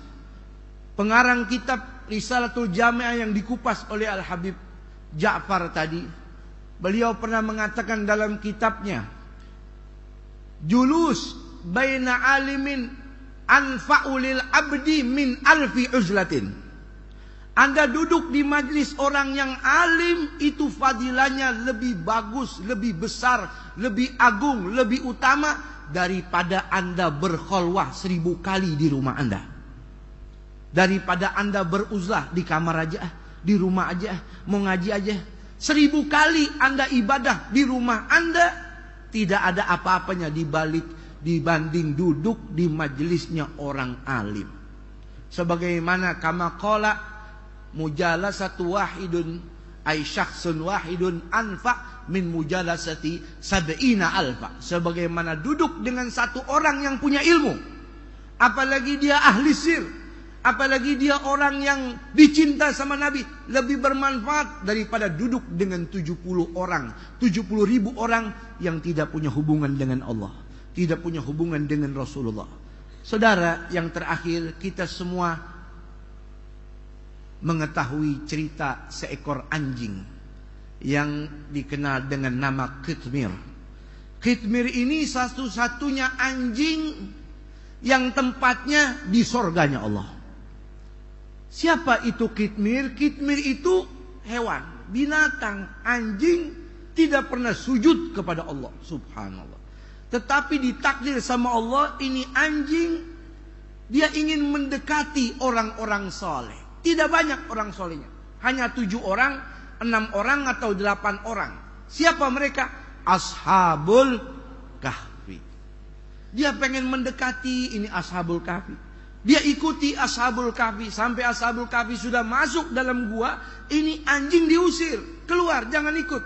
pengarang kitab Risalatul Jami'ah yang dikupas oleh Al-Habib Ja'far tadi, beliau pernah mengatakan dalam kitabnya, julus baina alimin anfa'ulil abdi min alfi uzlatin. Anda duduk di majlis orang yang alim, itu fadilahnya lebih bagus, lebih besar, lebih agung, lebih utama daripada Anda berkholwah 1000 kali di rumah Anda. Daripada Anda beruzlah di kamar aja, di rumah aja, mau ngaji aja. 1000 kali Anda ibadah di rumah Anda, tidak ada apa-apanya dibanding duduk di majelisnya orang alim. Sebagaimana kama qala mujalasatu wahidun ay syakhsun wahidun anfa' min mujalasati sab'ina alfa. Sebagaimana duduk dengan satu orang yang punya ilmu, apalagi dia ahli sir, apalagi dia orang yang dicinta sama Nabi, lebih bermanfaat daripada duduk dengan 70 orang, 70.000 orang yang tidak punya hubungan dengan Allah, tidak punya hubungan dengan Rasulullah. Saudara, yang terakhir, kita semua mengetahui cerita seekor anjing yang dikenal dengan nama Khitmir. Khitmir ini satu-satunya anjing yang tempatnya di sorganya Allah. Siapa itu Khitmir? Khitmir itu hewan, binatang, anjing, tidak pernah sujud kepada Allah Subhanallah. Tetapi ditakdir sama Allah, ini anjing, dia ingin mendekati orang-orang soleh. Tidak banyak orang solehnya, hanya 7 orang, 6 orang atau 8 orang. Siapa mereka? Ashabul Kahfi. Dia pengen mendekati ini Ashabul Kahfi. Dia ikuti Ashabul Kahfi sampai Ashabul Kahfi sudah masuk dalam gua. Ini anjing diusir, keluar, jangan ikut.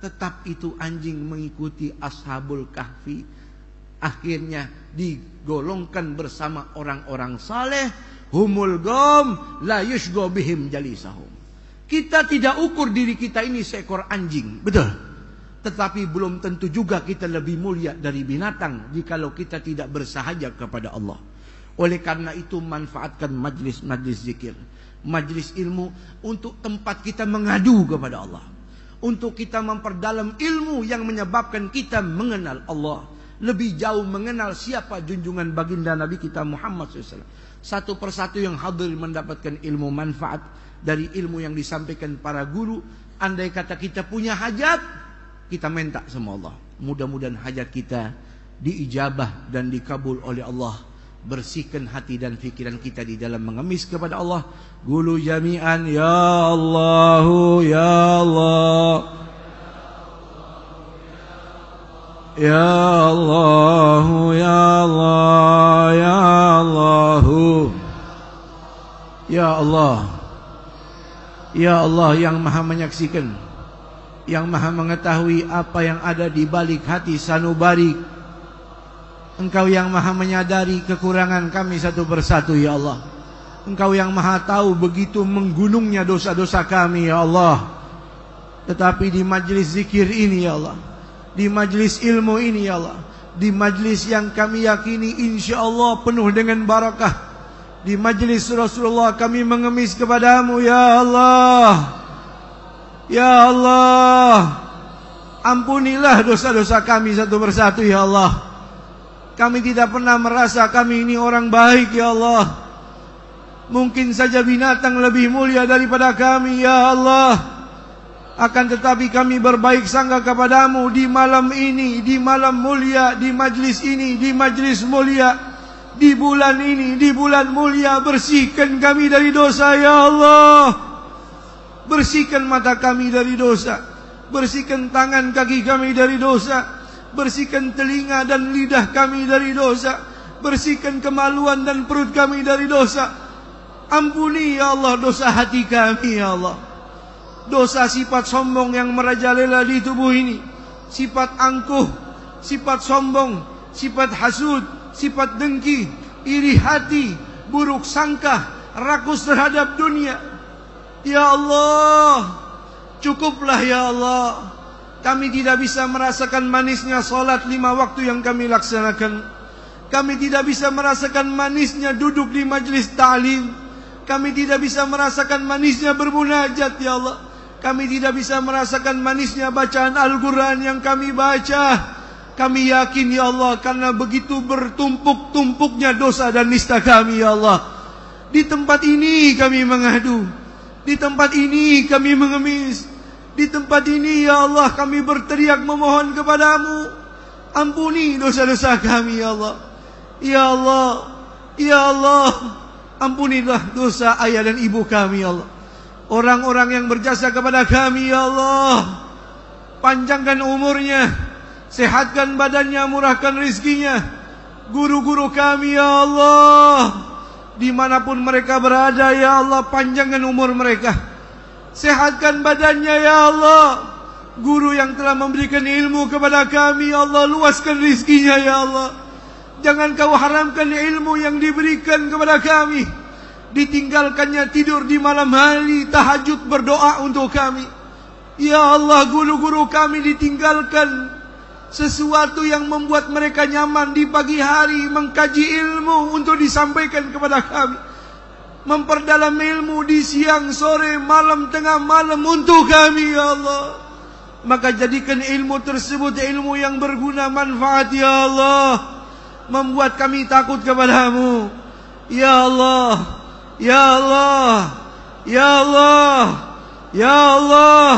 Tetap itu anjing mengikuti Ashabul Kahfi. Akhirnya digolongkan bersama orang-orang saleh. Humul gom la yushgo bihim jalisahum. Kita tidak ukur diri kita ini seekor anjing, betul. Tetapi belum tentu juga kita lebih mulia dari binatang jikalau kita tidak bersahaja kepada Allah. Oleh karena itu, manfaatkan majlis-majlis zikir, majlis ilmu untuk tempat kita mengadu kepada Allah, untuk kita memperdalam ilmu yang menyebabkan kita mengenal Allah, lebih jauh mengenal siapa junjungan baginda Nabi kita Muhammad SAW. Satu persatu yang hadir mendapatkan ilmu manfaat dari ilmu yang disampaikan para guru. Andai kata kita punya hajat, kita minta sama Allah. Mudah-mudahan hajat kita diijabah dan dikabul oleh Allah. Bersihkan hati dan fikiran kita di dalam mengemis kepada Allah. Gulu jami'an, ya Allahu ya Allah, ya Allahu ya Allah, ya Allahu, ya Allah, ya Allah yang maha menyaksikan, yang maha mengetahui apa yang ada di balik hati sanubari. Engkau yang maha menyadari kekurangan kami satu persatu, ya Allah. Engkau yang maha tahu begitu menggunungnya dosa-dosa kami, ya Allah. Tetapi di majlis zikir ini, ya Allah, di majlis ilmu ini, ya Allah, di majlis yang kami yakini insya Allah penuh dengan barakah, di majlis Rasulullah kami mengemis kepadamu, ya Allah. Ya Allah, ampunilah dosa-dosa kami satu persatu, ya Allah. Kami tidak pernah merasa kami ini orang baik, ya Allah. Mungkin saja binatang lebih mulia daripada kami, ya Allah. Akan tetapi kami berbaik sangka kepadamu di malam ini, di malam mulia, di majlis ini, di majlis mulia, di bulan ini, di bulan mulia. Bersihkan kami dari dosa, ya Allah. Bersihkan mata kami dari dosa, bersihkan tangan kaki kami dari dosa, bersihkan telinga dan lidah kami dari dosa, bersihkan kemaluan dan perut kami dari dosa. Ampuni, ya Allah, dosa hati kami, ya Allah. Dosa sifat sombong yang merajalela di tubuh ini, sifat angkuh, sifat sombong, sifat hasud, sifat dengki, iri hati, buruk sangka, rakus terhadap dunia. Ya Allah, cukuplah, ya Allah. Kami tidak bisa merasakan manisnya salat 5 waktu yang kami laksanakan. Kami tidak bisa merasakan manisnya duduk di majlis ta'lim. Kami tidak bisa merasakan manisnya bermunajat, ya Allah. Kami tidak bisa merasakan manisnya bacaan Al-Quran yang kami baca. Kami yakin, ya Allah, karena begitu bertumpuk-tumpuknya dosa dan nista kami, ya Allah. Di tempat ini kami mengadu, di tempat ini kami mengemis, di tempat ini, ya Allah, kami berteriak memohon kepadamu. Ampuni dosa-dosa kami, ya Allah. Ya Allah, ya Allah, ampunilah dosa ayah dan ibu kami, ya Allah. Orang-orang yang berjasa kepada kami, ya Allah. Panjangkan umurnya, sehatkan badannya, murahkan rizkinya. Guru-guru kami, ya Allah, dimanapun mereka berada, ya Allah, panjangkan umur mereka, sehatkan badannya, ya Allah. Guru yang telah memberikan ilmu kepada kami, ya Allah, luaskan rizkinya, ya Allah. Jangan kau haramkan ilmu yang diberikan kepada kami. Ditinggalkannya tidur di malam hari, tahajud berdoa untuk kami. Ya Allah, guru-guru kami ditinggalkan sesuatu yang membuat mereka nyaman di pagi hari, mengkaji ilmu untuk disampaikan kepada kami, memperdalam ilmu di siang, sore, malam, tengah malam untuk kami, ya Allah. Maka jadikan ilmu tersebut ilmu yang berguna, manfaat, ya Allah. Membuat kami takut kepadamu, ya Allah, ya Allah, ya Allah, ya Allah,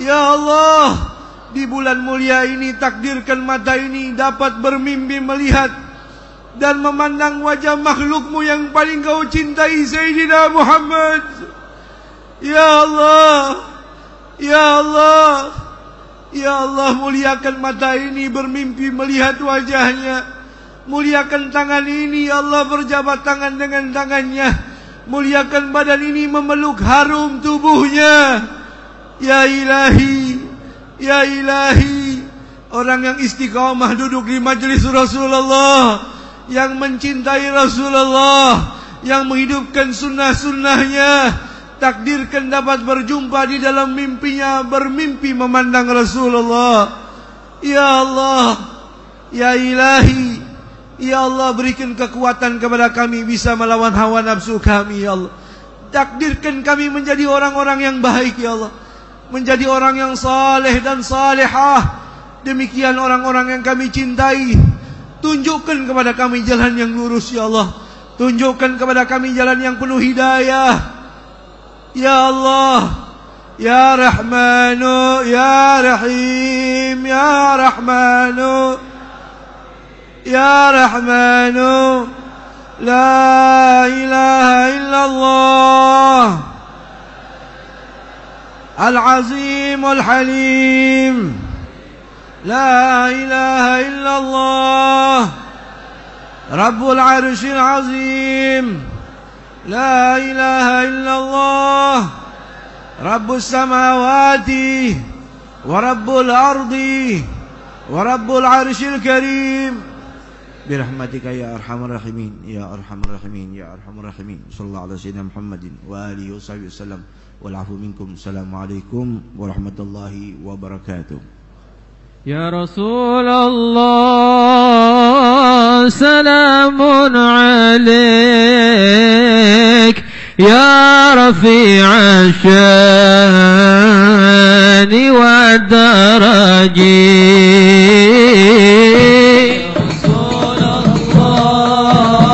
ya Allah. Di bulan mulia ini takdirkan mata ini dapat bermimpi melihat dan memandang wajah makhlukmu yang paling kau cintai, Sayyidina Muhammad. Ya Allah, ya Allah, ya Allah, muliakan mata ini bermimpi melihat wajahnya. Muliakan tangan ini, ya Allah, berjabat tangan dengan tangannya. Muliakan badan ini memeluk harum tubuhnya. Ya ilahi, ya ilahi, orang yang istiqamah duduk di majlis Rasulullah, yang mencintai Rasulullah, yang menghidupkan sunnah-sunnahnya, takdirkan dapat berjumpa di dalam mimpinya, bermimpi memandang Rasulullah. Ya Allah, ya ilahi, ya Allah, berikan kekuatan kepada kami bisa melawan hawa nafsu kami, ya Allah. Takdirkan kami menjadi orang-orang yang baik, ya Allah. menjadi orang yang saleh dan salihah. Demikian orang-orang yang kami cintai. Tunjukkan kepada kami jalan yang lurus ya Allah. Tunjukkan kepada kami jalan yang penuh hidayah ya Allah. Ya Rahmanu Ya Rahim Ya Rahmanu Ya Rahmanu La ilaha illallah Al-Azim Al-Halim La ilaha illallah Rabbul Arshil Azim La ilaha illallah Rabbus Samawati Wa Rabbul Ardi Wa Rabbul Arshil Karim Birahmatika ya Arhamar Rahimin Ya Arhamar Rahimin Ya Arhamar Rahimin Sallallahu ala Sayyidina Muhammadin Wa alihi wa sahbihi wasallam Wal'afu minkum Assalamualaikum warahmatullahi wabarakatuh Ya Rasulullah Salamun alaik Ya Rafi'a syani wa daraji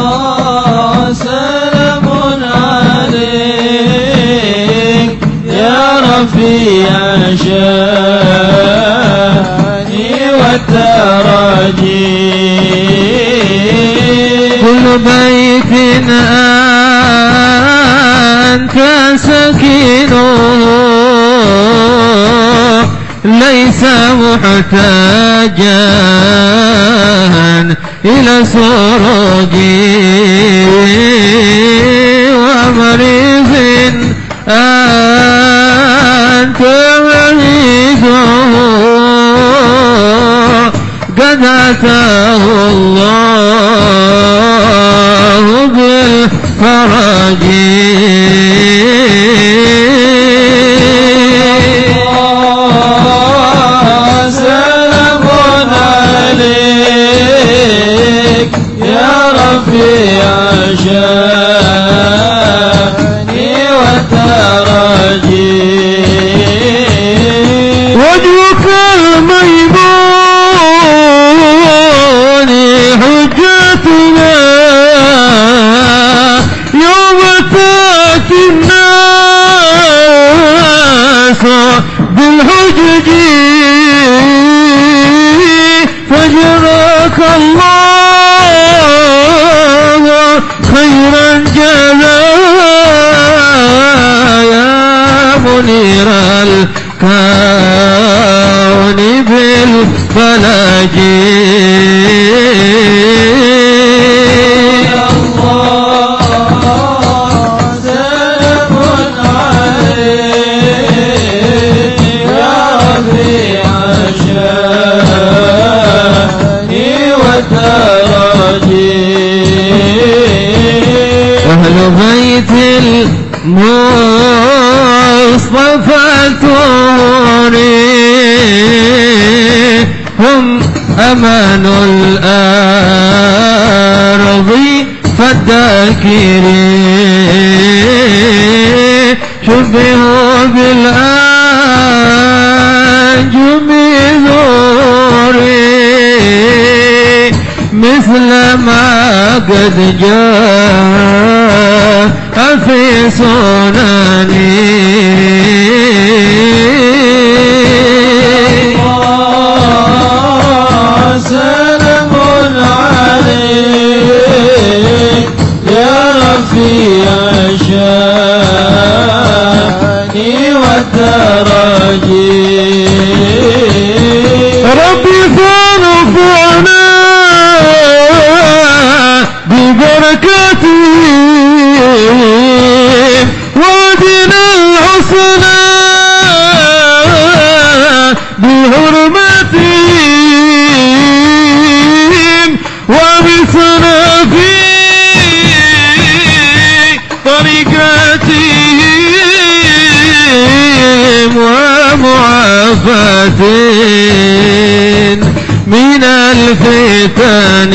Rasulullah Salamun alaik Ya Rafi'a syani wa daraji Kullu baitin أنت سكينه ليس محتاجا إلى سرج ومريض أنت مريضه قد أتاه الله بالفرج سلام عليك يا رفيع شاني وترجي وجهك الميمون حجتنا يوم تأتي الناس بالحجج فجزاك الله خيرا جزاء يا منير الكون بالفلج أهل بيت المصطفى الطهوري هم أمان الأرض فالذاكرين شبهوا بالأنجم ذوري مثل ما قد جاء في سنني سلام عليك يا رفيع شاني وترجي ربي فنفعنا ببركاتهم وادنا الحسنى بحرمتهم ومثنا في طريقتهم ومعافاتهم من الفتن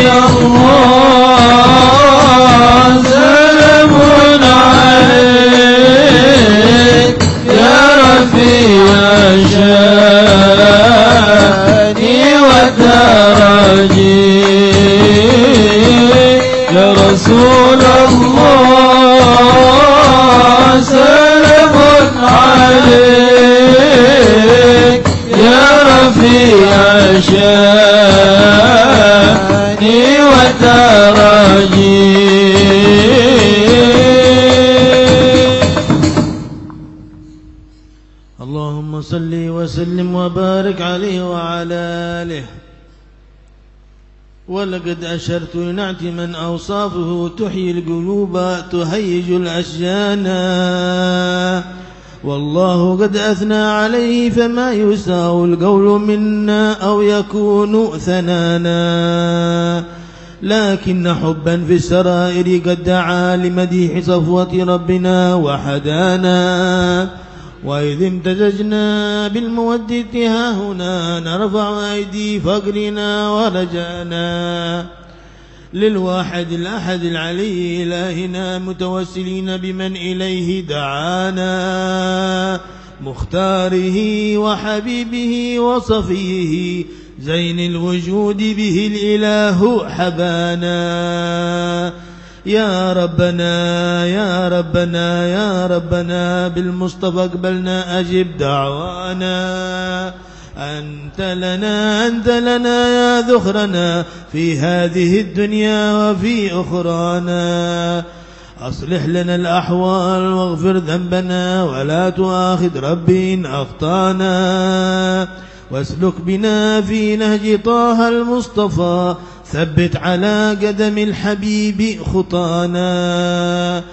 يا الله سلام عليك الشان والترجي. اللهم صل وسلم وبارك عليه وعلى آله. ولقد أشرت لنعت من أوصافه تحيي القلوب تهيج الأشجان، والله قد أثنى عليه فما يساء القول منا أو يكون ثنانا، لكن حبا في السرائر قد دعا لمديح صفوة ربنا وحدانا. وإذ امتزجنا بالمودة هاهنا نرفع أيدي فقرنا ورجانا للواحد الأحد العلي إلهنا متوسلين بمن إليه دعانا، مختاره وحبيبه وصفيه زين الوجود به الإله حبانا. يا ربنا يا ربنا يا ربنا بالمصطفى اقبلنا أجب دعوانا. أنت لنا يا ذخرنا في هذه الدنيا وفي أخرانا. أصلح لنا الأحوال واغفر ذنبنا ولا تؤاخذ ربي إن أخطانا. واسلك بنا في نهج طه المصطفى ثبت على قدم الحبيب خطانا.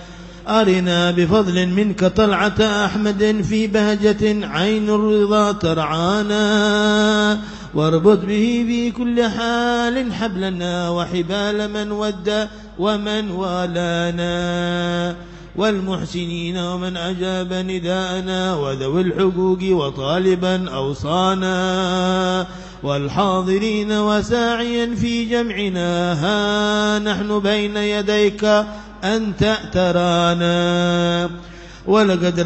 أرنا بفضل منك طلعة أحمد في بهجة عين الرضا ترعانا. واربط به في كل حال حبلنا وحبال من ود ومن والانا، والمحسنين ومن أجاب نداءنا وذوي الحقوق وطالبا أوصانا، والحاضرين وساعيا في جمعنا ها نحن بين يديك أنت ترانا. ولقد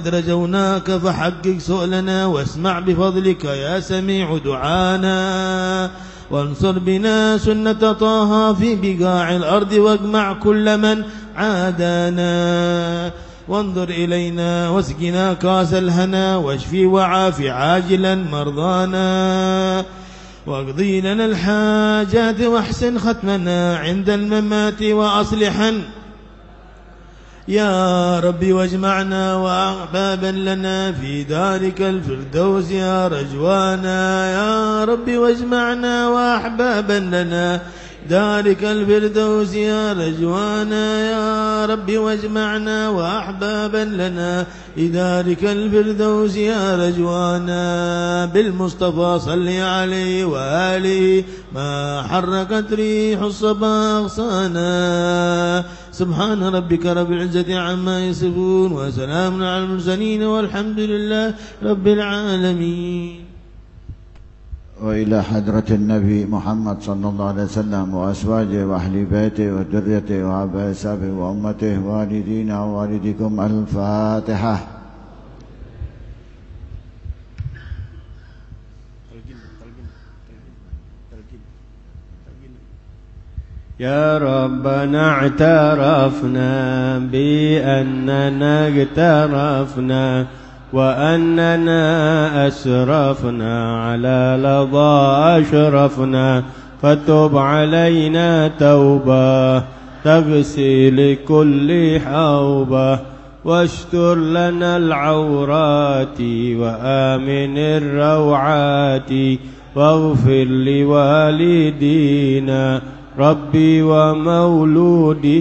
رجوناك فحقق سؤلنا واسمع بفضلك يا سميع دعانا. وانصر بنا سنة طه في بقاع الأرض واجمع كل من عادانا. وانظر إلينا واسقنا كاس الهنا واشفي وعاف عاجلا مرضانا. واقضي لنا الحاجات واحسن ختمنا عند الممات وأصلحا يا ربي، واجمعنا وأحبابا لنا في دارك الفردوس يا رجوانا. يا ربي واجمعنا وأحبابا لنا دارك الفردوس يا رجوانا. يا ربي واجمعنا وأحبابا لنا لدارك الفردوس يا رجوانا. بالمصطفى صل عليه وآله ما حركت ريح الصبا أغصانا. سبحان ربك رب العزة عما يصفون وسلام على المرسلين والحمد لله رب العالمين. وإلى حضرة النبي محمد صلى الله عليه وسلم وأزواجه وأهل بيته وذريته وآبائه وصحبه وأمته والدينا ووالديكم الفاتحة. يا ربنا اعترفنا بأننا اقترفنا وأننا أسرفنا على لظى أشرفنا، فتب علينا توبة تغسل كل حوبة، واشتر لنا العورات وآمن الروعات، واغفر لوالدينا ربي ومولودينا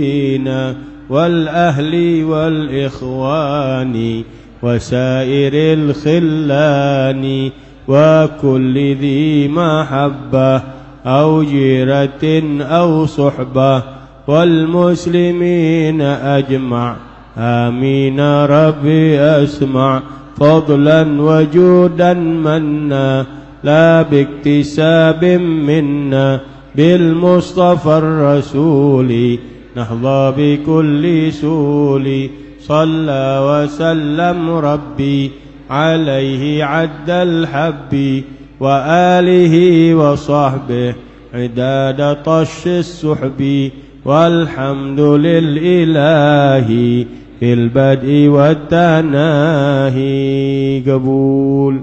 والأهل والإخوان وسائر الخلان وكل ذي محبة أو جيرة أو صحبة والمسلمين أجمع. آمين ربي أسمع فضلا وجودا منا لا باكتساب منا، بالمصطفى الرسول نحظى بكل سول. صلى وسلم ربي عليه عد الحب وآله وصحبه عداد طش السحب، والحمد للإله في البدء والتناهي. قبول.